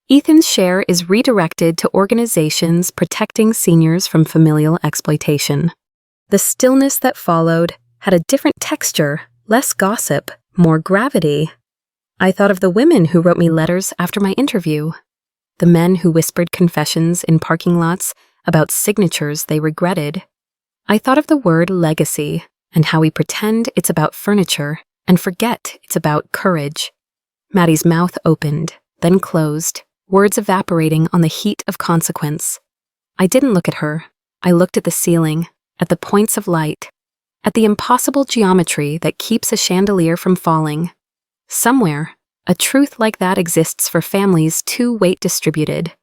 Ethan's share is redirected to organizations protecting seniors from familial exploitation. The stillness that followed had a different texture, less gossip, more gravity. I thought of the women who wrote me letters after my interview, the men who whispered confessions in parking lots about signatures they regretted. I thought of the word legacy and how we pretend it's about furniture and forget it's about courage. Maddie's mouth opened, then closed, words evaporating on the heat of consequence. I didn't look at her. I looked at the ceiling, at the points of light, at the impossible geometry that keeps a chandelier from falling. Somewhere, a truth like that exists for families too weight distributed.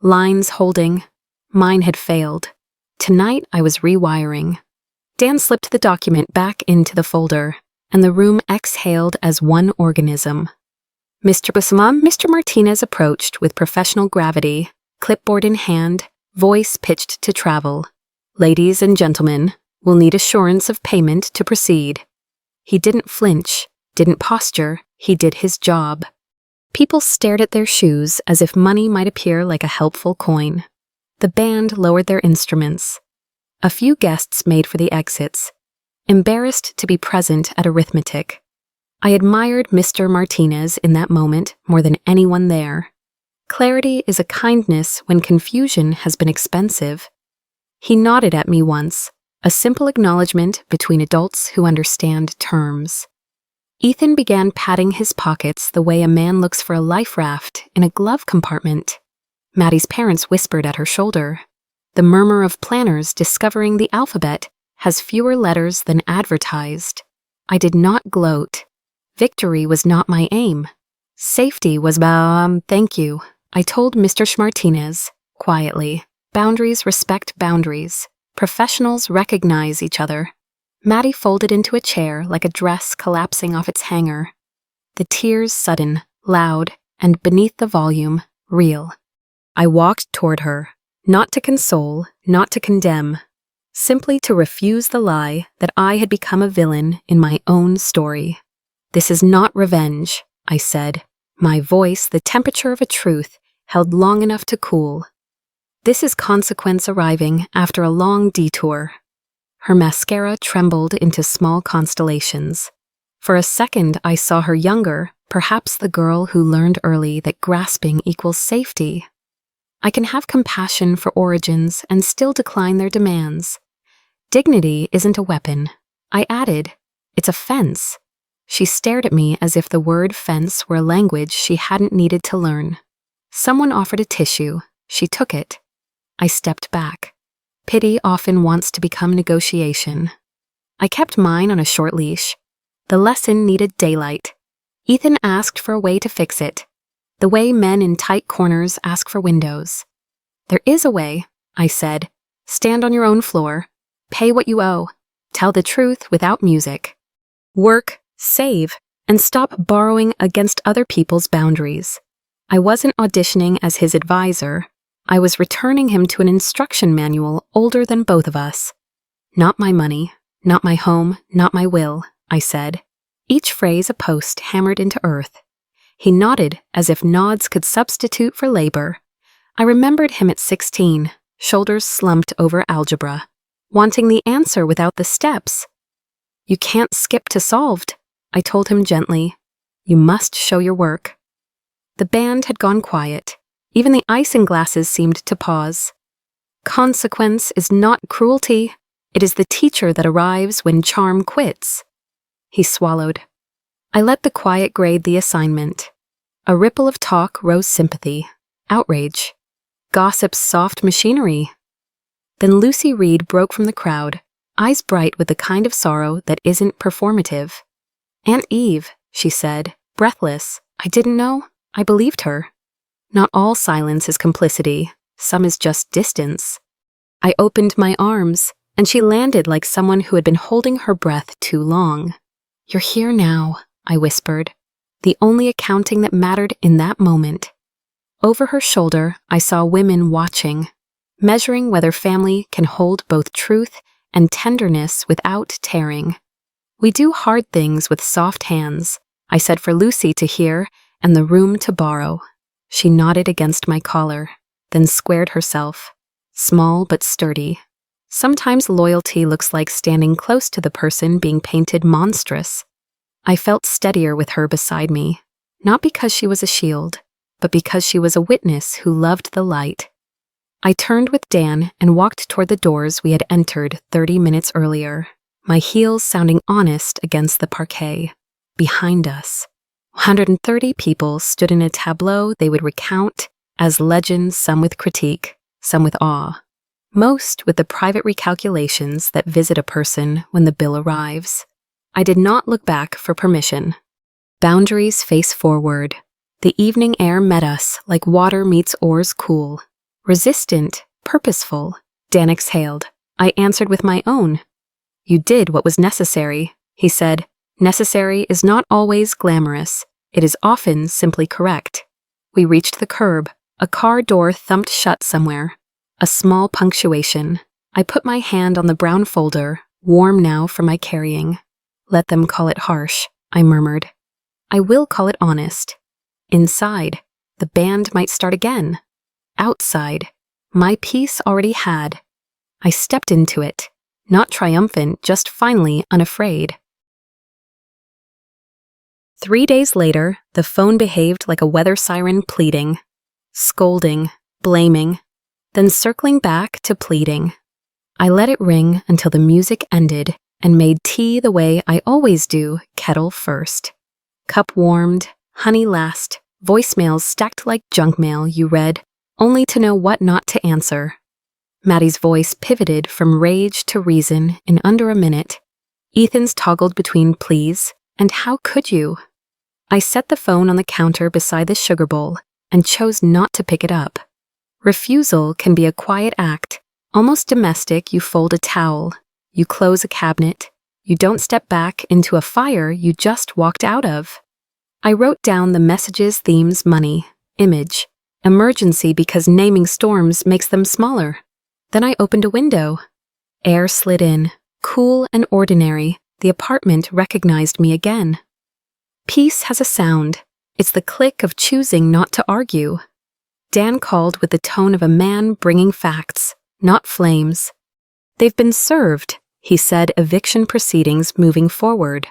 Lines holding. Mine had failed. Tonight I was rewiring. Dan slipped the document back into the folder, and the room exhaled as one organism. Mr. Martinez approached with professional gravity, clipboard in hand, voice pitched to travel. "Ladies and gentlemen, we'll need assurance of payment to proceed." He didn't flinch, didn't posture, he did his job. People stared at their shoes as if money might appear like a helpful coin. The band lowered their instruments. A few guests made for the exits, embarrassed to be present at arithmetic. I admired Mr. Martinez in that moment more than anyone there. Clarity is a kindness when confusion has been expensive. He nodded at me once, a simple acknowledgement between adults who understand terms. Ethan began patting his pockets the way a man looks for a life raft in a glove compartment. Maddie's parents whispered at her shoulder. The murmur of planners discovering the alphabet has fewer letters than advertised. I did not gloat. Victory was not my aim. Safety was thank you. I told Mr. Martinez, quietly. Boundaries respect boundaries. Professionals recognize each other. Maddie folded into a chair like a dress collapsing off its hanger. The tears sudden, loud, and beneath the volume, real. I walked toward her, not to console, not to condemn, simply to refuse the lie that I had become a villain in my own story. "This is not revenge," I said, my voice the temperature of a truth held long enough to cool. "This is consequence arriving after a long detour." Her mascara trembled into small constellations. For a second I saw her younger, perhaps the girl who learned early that grasping equals safety. I can have compassion for origins and still decline their demands. Dignity isn't a weapon. I added, "It's a fence." She stared at me as if the word fence were a language she hadn't needed to learn. Someone offered a tissue. She took it. I stepped back. Pity often wants to become negotiation. I kept mine on a short leash. The lesson needed daylight. Ethan asked for a way to fix it. The way men in tight corners ask for windows. "There is a way," I said. "Stand on your own floor. Pay what you owe. Tell the truth without music. Work, save, and stop borrowing against other people's boundaries." I wasn't auditioning as his advisor. I was returning him to an instruction manual older than both of us. "Not my money, not my home, not my will," I said. Each phrase a post hammered into earth. He nodded as if nods could substitute for labor. I remembered him at 16, shoulders slumped over algebra, wanting the answer without the steps. "You can't skip to solved," I told him gently. "You must show your work." The band had gone quiet. Even the isinglasses seemed to pause. Consequence is not cruelty. It is the teacher that arrives when charm quits. He swallowed. I let the quiet grade the assignment. A ripple of talk rose sympathy, outrage, gossip's soft machinery. Then Lucy Reed broke from the crowd, eyes bright with the kind of sorrow that isn't performative. "Aunt Eve," she said, breathless. I didn't know. I believed her. Not all silence is complicity. Some is just distance. I opened my arms, and she landed like someone who had been holding her breath too long. "You're here now," I whispered, the only accounting that mattered in that moment. Over her shoulder, I saw women watching, measuring whether family can hold both truth and tenderness without tearing. "We do hard things with soft hands," I said for Lucy to hear and the room to borrow. She nodded against my collar, then squared herself, small but sturdy. Sometimes loyalty looks like standing close to the person being painted monstrous. I felt steadier with her beside me, not because she was a shield, but because she was a witness who loved the light. I turned with Dan and walked toward the doors we had entered 30 minutes earlier, my heels sounding honest against the parquet. Behind us, 130 people stood in a tableau they would recount as legends, some with critique, some with awe, most with the private recalculations that visit a person when the bill arrives. I did not look back for permission. Boundaries face forward. The evening air met us like water meets oars cool. Resistant, purposeful, Dan exhaled. I answered with my own. "You did what was necessary," he said. "Necessary is not always glamorous. It is often simply correct." We reached the curb. A car door thumped shut somewhere. A small punctuation. I put my hand on the brown folder, warm now from my carrying. "Let them call it harsh," I murmured. "I will call it honest." Inside, the band might start again. Outside, my peace already had. I stepped into it, not triumphant, just finally unafraid. 3 days later, the phone behaved like a weather siren, pleading, scolding, blaming, then circling back to pleading. I let it ring until the music ended and made tea the way I always do, kettle first. Cup warmed, honey last, voicemails stacked like junk mail you read, only to know what not to answer. Maddie's voice pivoted from rage to reason in under a minute. Ethan's toggled between please and how could you? I set the phone on the counter beside the sugar bowl and chose not to pick it up. Refusal can be a quiet act, almost domestic. You fold a towel, you close a cabinet, you don't step back into a fire you just walked out of. I wrote down the messages, themes, money, image, emergency because naming storms makes them smaller. Then I opened a window. Air slid in, cool and ordinary. The apartment recognized me again. Peace has a sound. It's the click of choosing not to argue. Dan called with the tone of a man bringing facts, not flames. "They've been served," he said, eviction proceedings moving forward.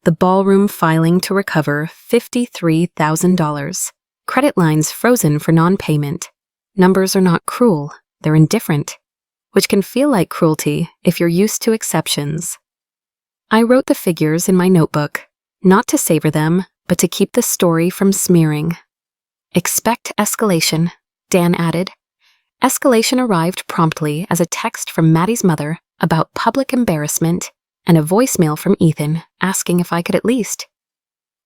The ballroom filing to recover $53,000. Credit lines frozen for non-payment. Numbers are not cruel, they're indifferent, which can feel like cruelty if you're used to exceptions. I wrote the figures in my notebook, not to savor them, but to keep the story from smearing. "Expect escalation," Dan added. Escalation arrived promptly as a text from Maddie's mother about public embarrassment and a voicemail from Ethan asking if I could at least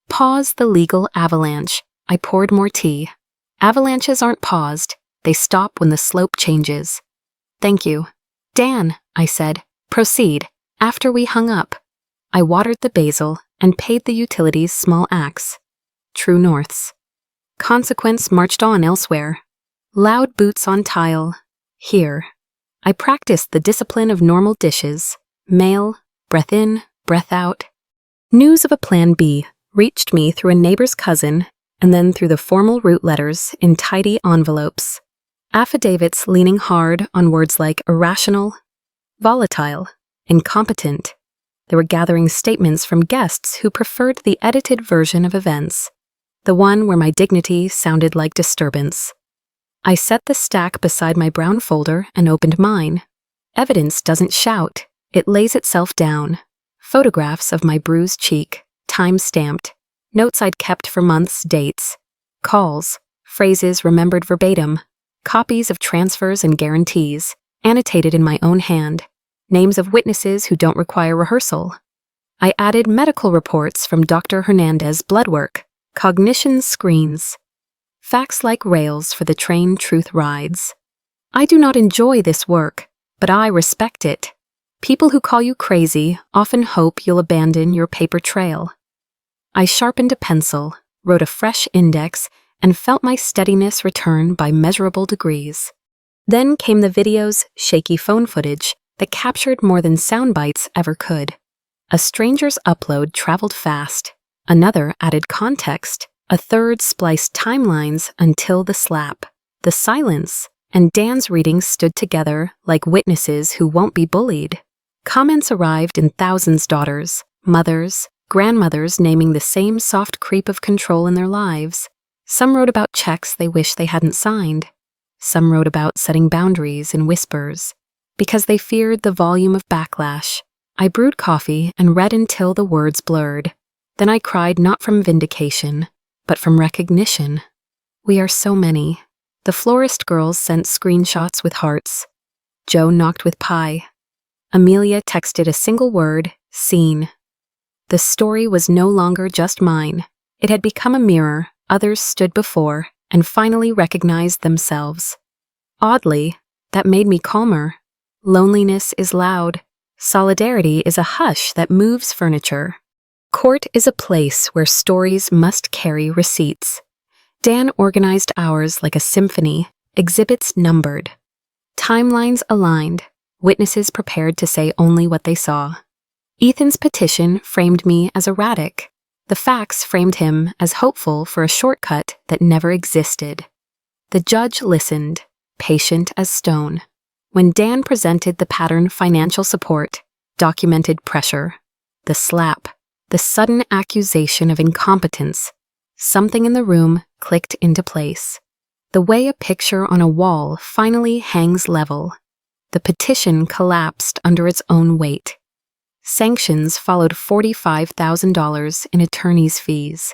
pause the legal avalanche. I poured more tea. Avalanches aren't paused. They stop when the slope changes. "Thank you." "Dan," I said, "proceed." After we hung up, I watered the basil and paid the utilities' small acts. True norths. Consequence marched on elsewhere. Loud boots on tile. Here. I practiced the discipline of normal dishes. Mail, breath in, breath out. News of a Plan B reached me through a neighbor's cousin and then through the formal root letters in tidy envelopes. Affidavits leaning hard on words like irrational, volatile, incompetent. They were gathering statements from guests who preferred the edited version of events, the one where my dignity sounded like disturbance. I set the stack beside my brown folder and opened mine. Evidence doesn't shout, it lays itself down. Photographs of my bruised cheek, time-stamped, notes I'd kept for months, dates, calls, phrases remembered verbatim, copies of transfers and guarantees, annotated in my own hand. names of witnesses who don't require rehearsal. I added medical reports from Dr. Hernandez's blood work, cognition screens, facts like rails for the train truth rides. I do not enjoy this work, but I respect it. People who call you crazy often hope you'll abandon your paper trail. I sharpened a pencil, wrote a fresh index, and felt my steadiness return by measurable degrees. Then came the video's shaky phone footage that captured more than sound bites ever could. A stranger's upload traveled fast, another added context, a third spliced timelines until the slap, the silence, and Dan's readings stood together like witnesses who won't be bullied. Comments arrived in thousands, daughters, mothers, grandmothers naming the same soft creep of control in their lives. Some wrote about checks they wish they hadn't signed. Some wrote about setting boundaries in whispers. Because they feared the volume of backlash, I brewed coffee and read until the words blurred. Then I cried not from vindication, but from recognition. We are so many. The florist girls sent screenshots with hearts. Joe knocked with pie. Amelia texted a single word, seen. The story was no longer just mine. It had become a mirror others stood before and finally recognized themselves. Oddly, that made me calmer. Loneliness is loud. Solidarity is a hush that moves furniture. Court is a place where stories must carry receipts. Dan organized ours like a symphony, exhibits numbered. Timelines aligned, witnesses prepared to say only what they saw. Ethan's petition framed me as erratic. The facts framed him as hopeful for a shortcut that never existed. The judge listened, patient as stone. When Dan presented the pattern financial support, documented pressure, the slap, the sudden accusation of incompetence, something in the room clicked into place. The way a picture on a wall finally hangs level. The petition collapsed under its own weight. Sanctions followed $45,000 in attorney's fees.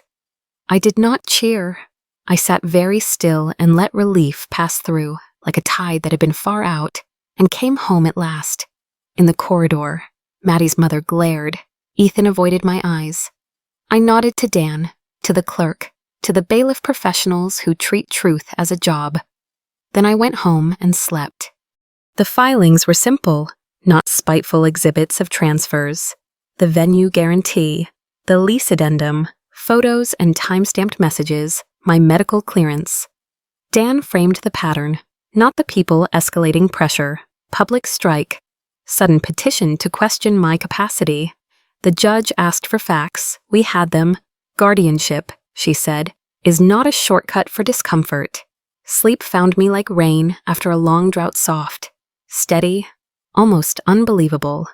I did not cheer. I sat very still and let relief pass through, like a tide that had been far out, and came home at last. In the corridor, Maddie's mother glared. Ethan avoided my eyes. I nodded to Dan, to the clerk, to the bailiff professionals who treat truth as a job. Then I went home and slept. The filings were simple, not spiteful exhibits of transfers. The venue guarantee, the lease addendum, photos and time-stamped messages, my medical clearance. Dan framed the pattern, not the people escalating pressure, public strike, sudden petition to question my capacity. The judge asked for facts, we had them. Guardianship, she said, is not a shortcut for discomfort. Sleep found me like rain after a long drought, soft, steady, almost unbelievable.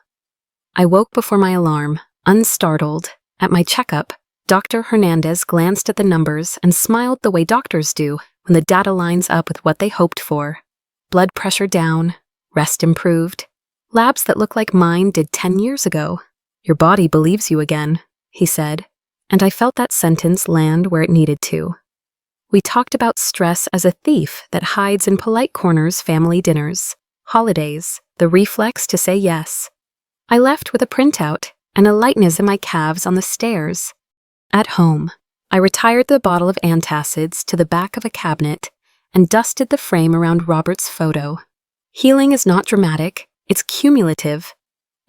I woke before my alarm, unstartled. At my checkup, Dr. Hernandez glanced at the numbers and smiled the way doctors do when the data lines up with what they hoped for. Blood pressure down, rest improved. Labs that look like mine did 10 years ago. Your body believes you again, he said, and I felt that sentence land where it needed to. We talked about stress as a thief that hides in polite corners, family dinners, holidays, the reflex to say yes. I left with a printout and a lightness in my calves on the stairs. At home, I retired the bottle of antacids to the back of a cabinet and dusted the frame around Robert's photo. Healing is not dramatic, it's cumulative.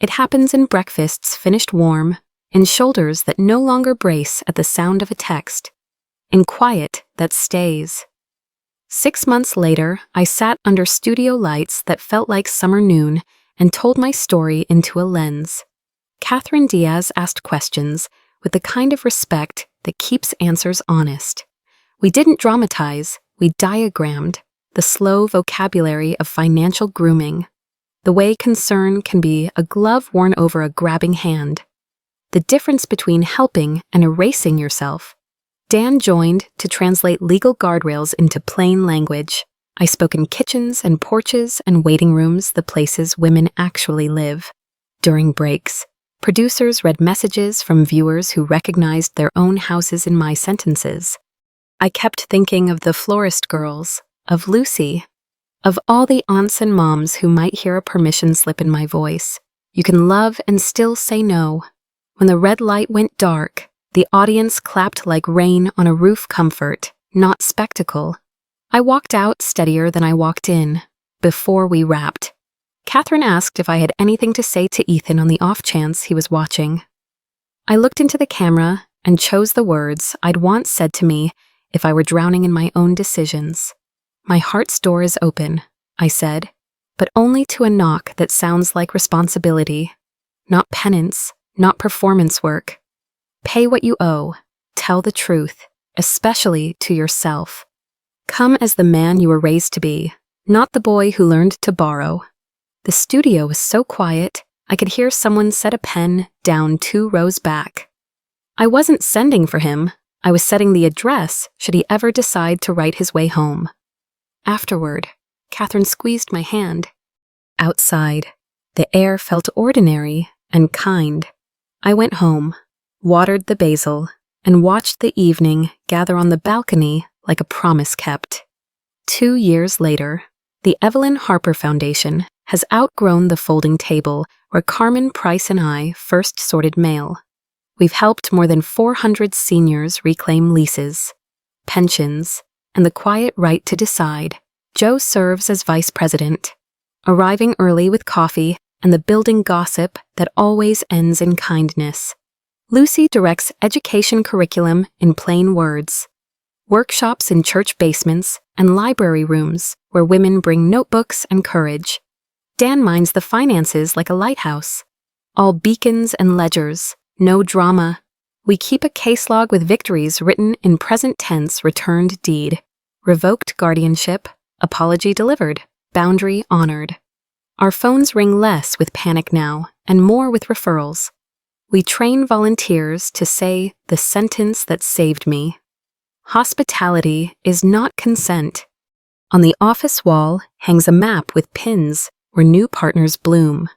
It happens in breakfasts finished warm, in shoulders that no longer brace at the sound of a text, in quiet that stays. 6 months later, I sat under studio lights that felt like summer noon and told my story into a lens. Catherine Diaz asked questions with the kind of respect that keeps answers honest. We didn't dramatize, we diagrammed the slow vocabulary of financial grooming, the way concern can be a glove worn over a grabbing hand, the difference between helping and erasing yourself. Dan joined to translate legal guardrails into plain language. I spoke in kitchens and porches and waiting rooms, the places women actually live. During breaks, producers read messages from viewers who recognized their own houses in my sentences. I kept thinking of the florist girls, of Lucy. Of all the aunts and moms who might hear a permission slip in my voice, you can love and still say no. When the red light went dark, the audience clapped like rain on a roof comfort, not spectacle. I walked out steadier than I walked in, before we wrapped. Catherine asked if I had anything to say to Ethan on the off chance he was watching. I looked into the camera and chose the words I'd once said to me if I were drowning in my own decisions. My heart's door is open, I said, but only to a knock that sounds like responsibility, not penance, not performance work. Pay what you owe, tell the truth, especially to yourself. Come as the man you were raised to be, not the boy who learned to borrow. The studio was so quiet, I could hear someone set a pen down 2 rows back. I wasn't sending for him, I was setting the address should he ever decide to write his way home. Afterward, Catherine squeezed my hand. Outside, the air felt ordinary and kind. I went home, watered the basil, and watched the evening gather on the balcony like a promise kept. 2 years later, the Evelyn Harper Foundation has outgrown the folding table where Carmen Price and I first sorted mail. We've helped more than 400 seniors reclaim leases, pensions, and the quiet right to decide. Joe serves as vice president, arriving early with coffee and the building gossip that always ends in kindness. Lucy directs education curriculum in plain words, workshops in church basements and library rooms where women bring notebooks and courage. Dan minds the finances like a lighthouse. All beacons and ledgers, no drama. We keep a case log with victories written in present tense returned deed, revoked guardianship, apology delivered, boundary honored. Our phones ring less with panic now and more with referrals. We train volunteers to say the sentence that saved me. Hospitality is not consent. On the office wall hangs a map with pins where new partners bloom.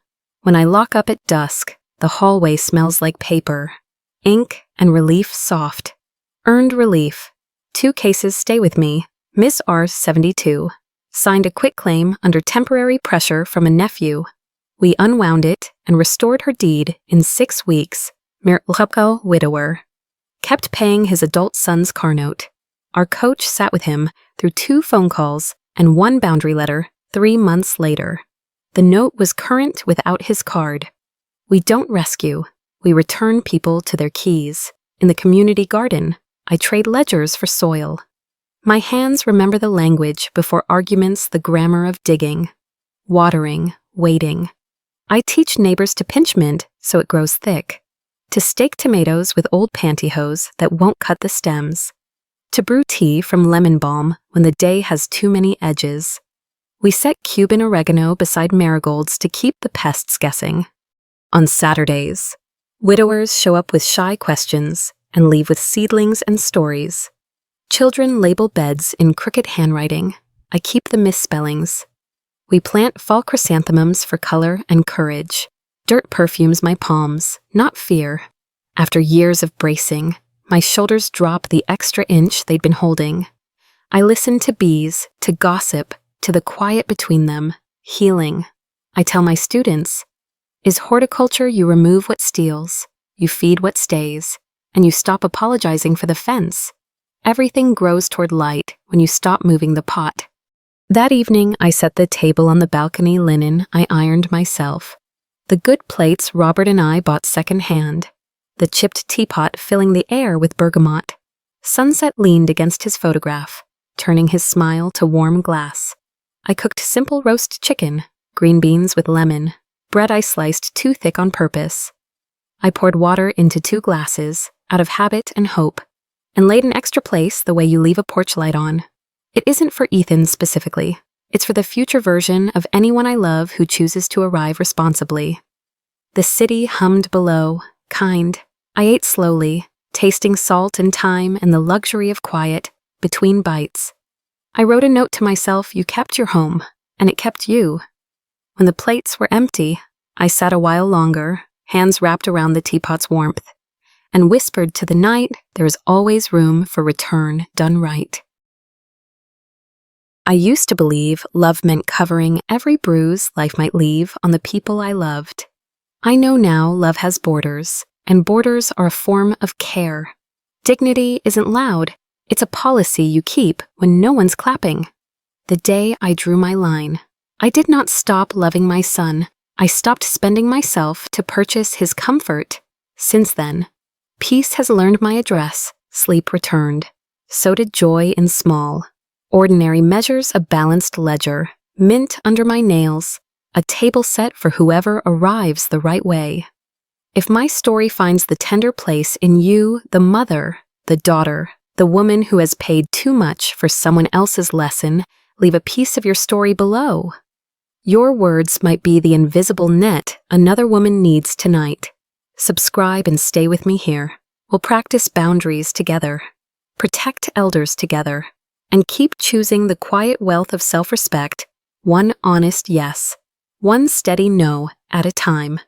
When I lock up at dusk, the hallway smells like paper, ink and relief soft. Earned relief. 2 cases stay with me. Miss R. 72. Signed a quitclaim under temporary pressure from a nephew. We unwound it and restored her deed in 6 weeks. Mirko widower. Kept paying his adult son's car note. Our coach sat with him through 2 phone calls and 1 boundary letter 3 months later. The note was current without his card. We don't rescue. We return people to their keys. In the community garden, I trade ledgers for soil. My hands remember the language before arguments, the grammar of digging. Watering, waiting. I teach neighbors to pinch mint so it grows thick. To stake tomatoes with old pantyhose that won't cut the stems. To brew tea from lemon balm when the day has too many edges. We set Cuban oregano beside marigolds to keep the pests guessing. On Saturdays, widowers show up with shy questions and leave with seedlings and stories. Children label beds in crooked handwriting. I keep the misspellings. We plant fall chrysanthemums for color and courage. Dirt perfumes my palms, not fear. After years of bracing, my shoulders drop the extra inch they'd been holding. I listen to bees, to gossip, to the quiet between them, healing. I tell my students, is horticulture you remove what steals, you feed what stays, and you stop apologizing for the fence. Everything grows toward light when you stop moving the pot. That evening, I set the table on the balcony linen I ironed myself. The good plates Robert and I bought second-hand. The chipped teapot filling the air with bergamot. Sunset leaned against his photograph, turning his smile to warm glass. I cooked simple roast chicken, green beans with lemon, bread I sliced too thick on purpose. I poured water into 2 glasses, out of habit and hope, and laid an extra place the way you leave a porch light on. It isn't for Ethan specifically. It's for the future version of anyone I love who chooses to arrive responsibly. The city hummed below, kind. I ate slowly, tasting salt and thyme and the luxury of quiet between bites. I wrote a note to myself, you kept your home, and it kept you. When the plates were empty, I sat a while longer, hands wrapped around the teapot's warmth, and whispered to the night there is always room for return done right. I used to believe love meant covering every bruise life might leave on the people I loved. I know now love has borders, and borders are a form of care. Dignity isn't loud, it's a policy you keep when no one's clapping. The day I drew my line, I did not stop loving my son. I stopped spending myself to purchase his comfort. Since then, peace has learned my address, sleep returned. So did joy in small, ordinary measures, a balanced ledger, mint under my nails, a table set for whoever arrives the right way. If my story finds the tender place in you, the mother, the daughter, the woman who has paid too much for someone else's lesson, leave a piece of your story below. Your words might be the invisible net another woman needs tonight. Subscribe and stay with me here. We'll practice boundaries together, protect elders together, and keep choosing the quiet wealth of self-respect, one honest yes, one steady no at a time.